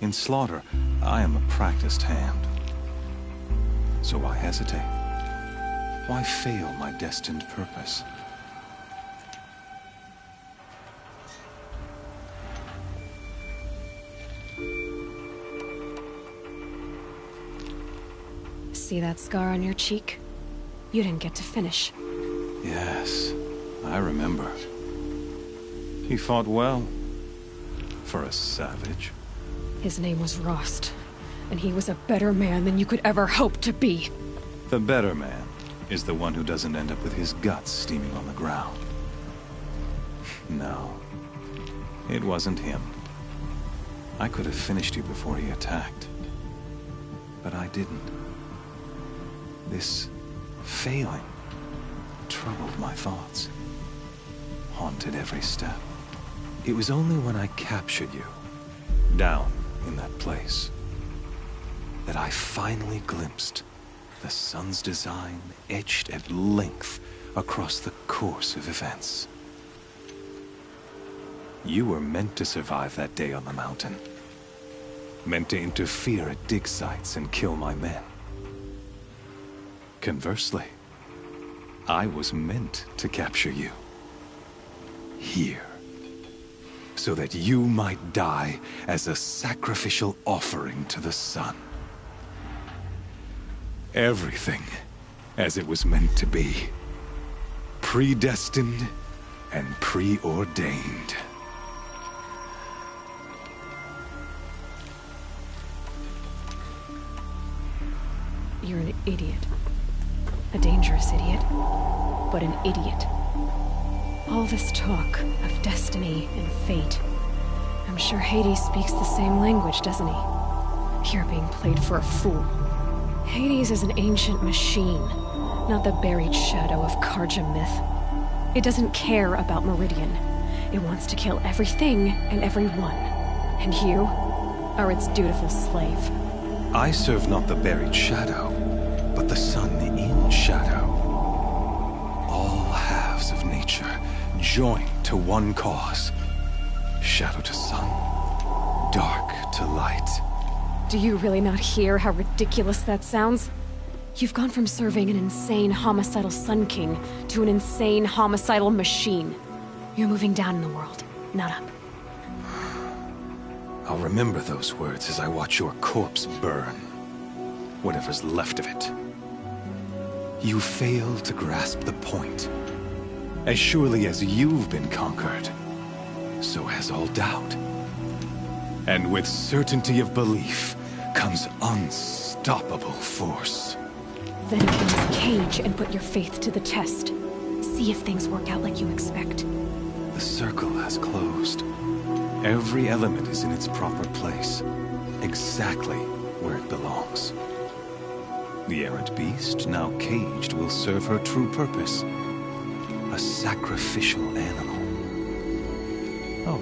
In slaughter, I am a practiced hand. So why hesitate? Why fail my destined purpose? See that scar on your cheek? You didn't get to finish. Yes, I remember. He fought well. For a savage. His name was Rost, and he was a better man than you could ever hope to be. The better man is the one who doesn't end up with his guts steaming on the ground. No, it wasn't him. I could have finished you before he attacked. But I didn't. This failing troubled my thoughts, haunted every step. It was only when I captured you, down in that place, that I finally glimpsed the sun's design etched at length across the course of events. You were meant to survive that day on the mountain. Meant to interfere at dig sites and kill my men. Conversely, I was meant to capture you. Here. So that you might die as a sacrificial offering to the sun. Everything as it was meant to be. Predestined and preordained. You're an idiot. A dangerous idiot, but an idiot. All this talk of destiny and fate, I'm sure Hades speaks the same language, doesn't he? You're being played for a fool. Hades is an ancient machine, not the buried shadow of Karja myth. It doesn't care about Meridian. It wants to kill everything and everyone. And you are its dutiful slave. I serve not the buried shadow, but the sun in shadow. All halves of nature joined to one cause. Shadow to sun, dark to light. Do you really not hear how ridiculous that sounds? You've gone from serving an insane homicidal Sun King to an insane homicidal machine. You're moving down in the world, not up. I'll remember those words as I watch your corpse burn. Whatever's left of it. You fail to grasp the point. As surely as you've been conquered, so has all doubt. And with certainty of belief comes unstoppable force. Then open this cage and put your faith to the test. See if things work out like you expect. The circle has closed. Every element is in its proper place, exactly where it belongs. The errant beast, now caged, will serve her true purpose. A sacrificial animal. Oh,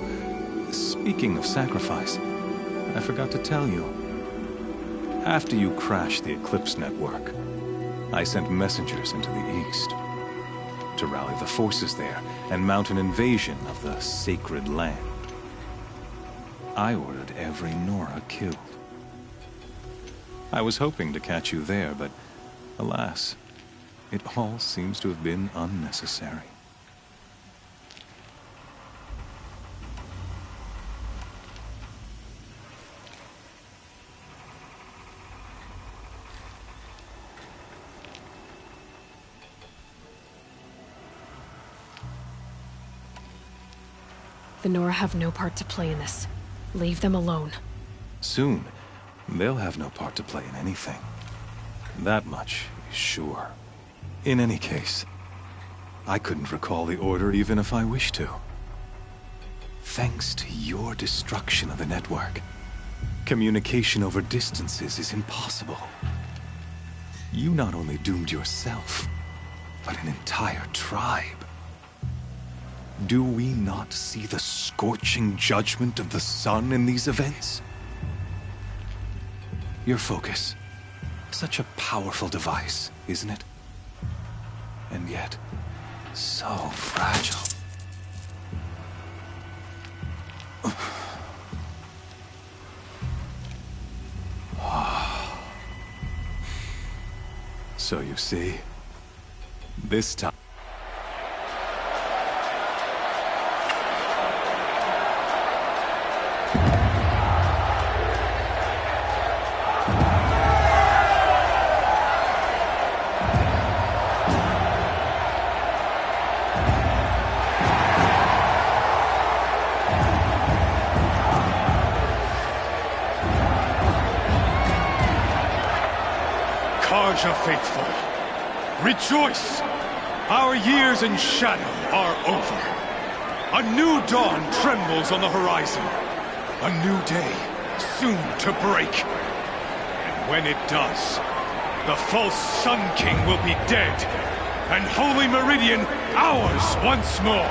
speaking of sacrifice, I forgot to tell you. After you crashed the Eclipse network, I sent messengers into the east to rally the forces there and mount an invasion of the sacred land. I ordered every Nora killed. I was hoping to catch you there, but alas, it all seems to have been unnecessary. The Nora have no part to play in this. Leave them alone. Soon, they'll have no part to play in anything. That much is sure. In any case, I couldn't recall the order even if I wished to. Thanks to your destruction of the network, communication over distances is impossible. You not only doomed yourself, but an entire tribe. Do we not see the scorching judgment of the sun in these events? Your focus. Such a powerful device, isn't it? And yet, so fragile. So you see, this time... Karja faithful, rejoice! Our years in shadow are over. A new dawn trembles on the horizon. A new day soon to break. And when it does, the false Sun King will be dead, and Holy Meridian ours once more.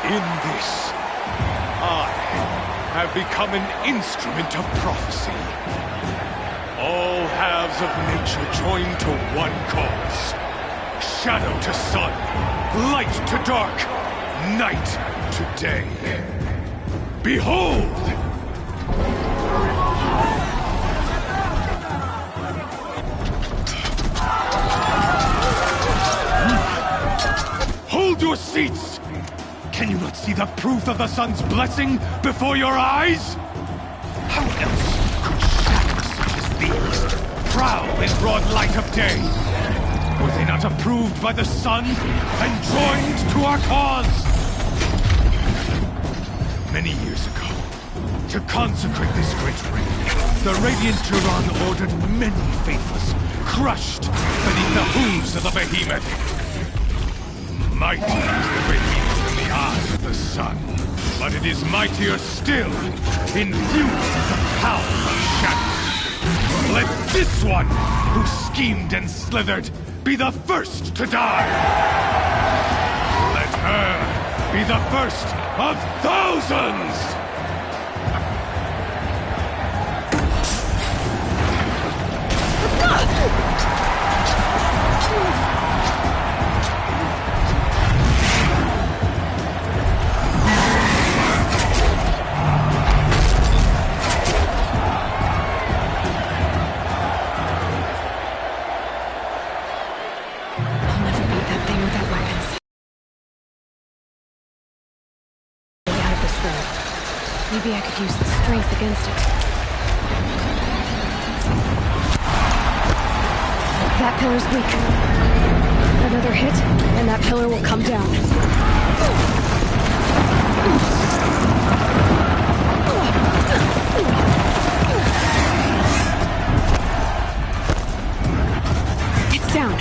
In this, I have become an instrument of prophecy. All halves of nature joined to one cause. Shadow to sun, light to dark, night to day. Behold! Hold your seats! Can you not see the proof of the sun's blessing before your eyes? How else these prowl in broad light of day? Were they not approved by the sun and joined to our cause? Many years ago, to consecrate this great ring, the Radiant Turan ordered many faithless crushed beneath the hooves of the behemoth. Mighty is the radiance in the eyes of the sun. But it is mightier still, infused with the power of shadow. Let this one, who schemed and slithered, be the first to die! Let her be the first of thousands! Maybe I could use the strength against it. That pillar's weak. Another hit, and that pillar will come down. It's down.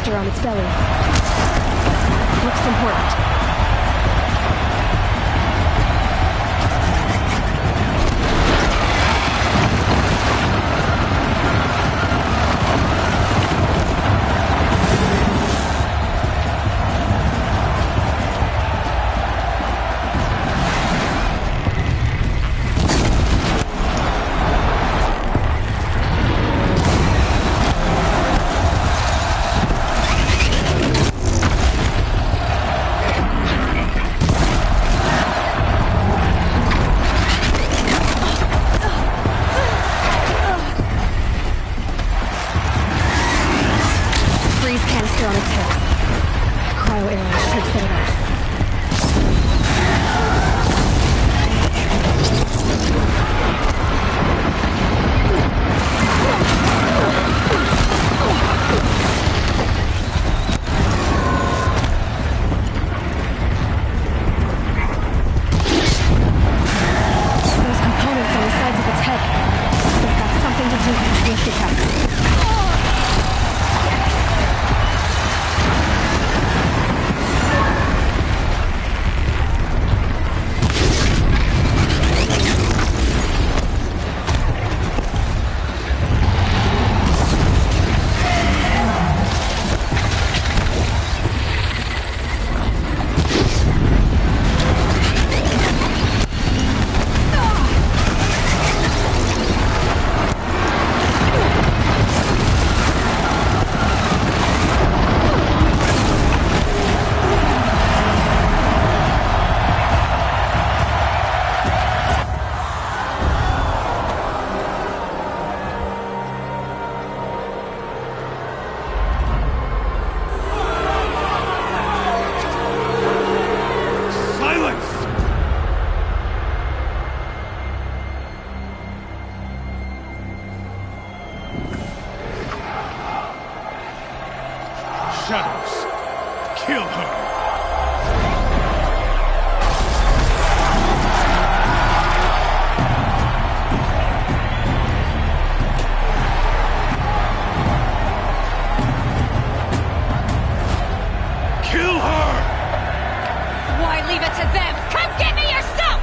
On its belly. Looks important. Shadows, kill her! Leave it to them! Come get me yourself!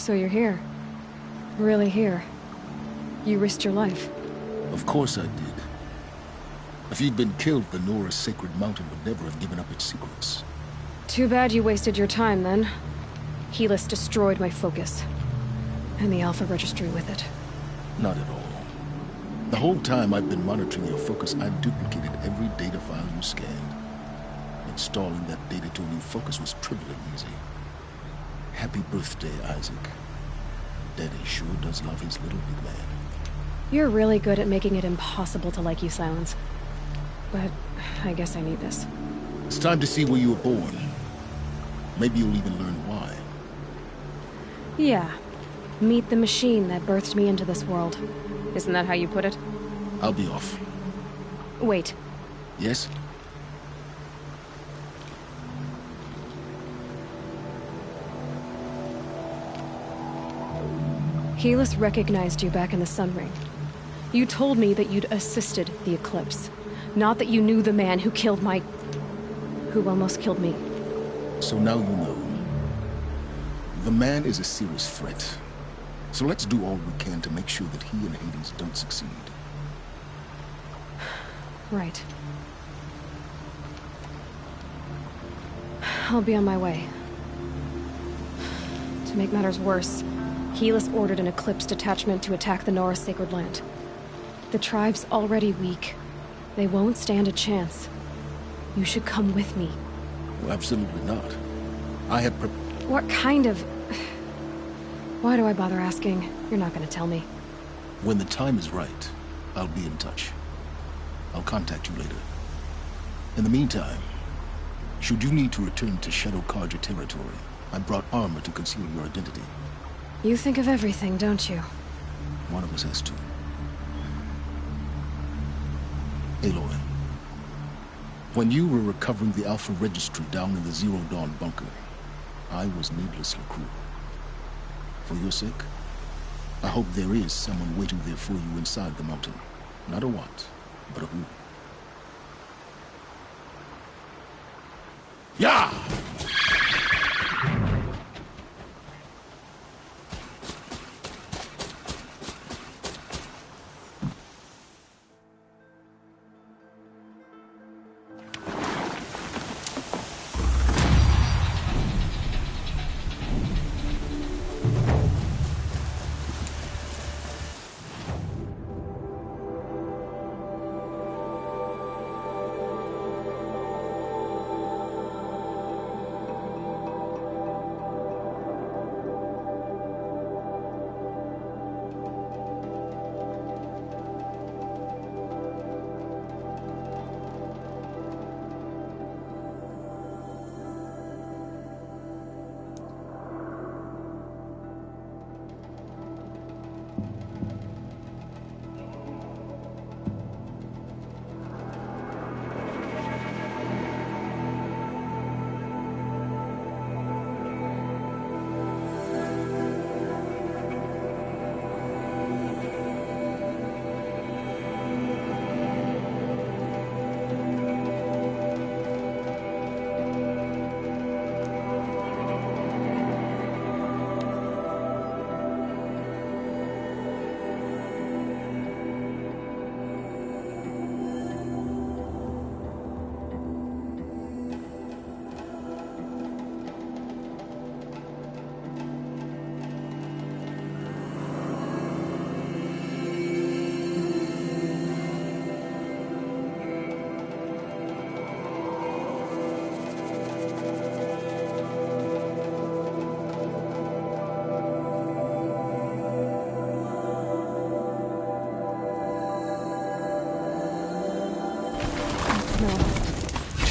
So you're here. Really here. You risked your life. Of course I did. If you'd been killed, the Nora's sacred mountain would never have given up its secrets. Too bad you wasted your time, then. Helis destroyed my focus. And the Alpha Registry with it. Not at all. The whole time I've been monitoring your focus, I've duplicated every data file you scanned. Installing that data to a new focus was trivial and easy. Happy birthday, Isaac. Daddy sure does love his little big man. You're really good at making it impossible to like you, Silence. But I guess I need this. It's time to see where you were born. Maybe you'll even learn why. Yeah. Meet the machine that birthed me into this world. Isn't that how you put it? I'll be off. Wait. Yes? Helis recognized you back in the Sun Ring. You told me that you'd assisted the Eclipse. Not that you knew the man who killed my... who almost killed me. So now you know. The man is a serious threat. So let's do all we can to make sure that he and Hades don't succeed. Right. I'll be on my way. To make matters worse, Helis ordered an Eclipse detachment to attack the Nora Sacred Land. The tribe's already weak. They won't stand a chance. You should come with me. Well, absolutely not. I have What kind of... Why do I bother asking? You're not gonna tell me. When the time is right, I'll be in touch. I'll contact you later. In the meantime, should you need to return to Shadow Carja territory, I brought armor to conceal your identity. You think of everything, don't you? One of us has to. Aloy, when you were recovering the Alpha Registry down in the Zero Dawn bunker, I was needlessly cruel. For your sake, I hope there is someone waiting there for you inside the mountain. Not a what, but a who. Yeah!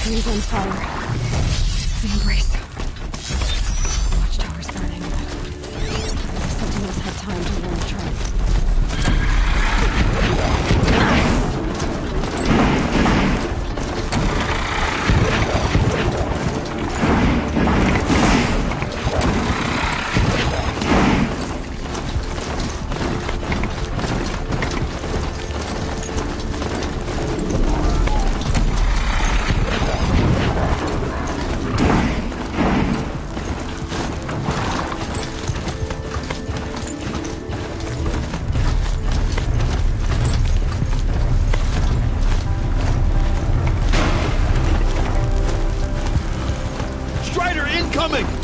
Trees on fire. The embrace. Watchtower's burning, but Sentinels had time to warn the tribe. incoming!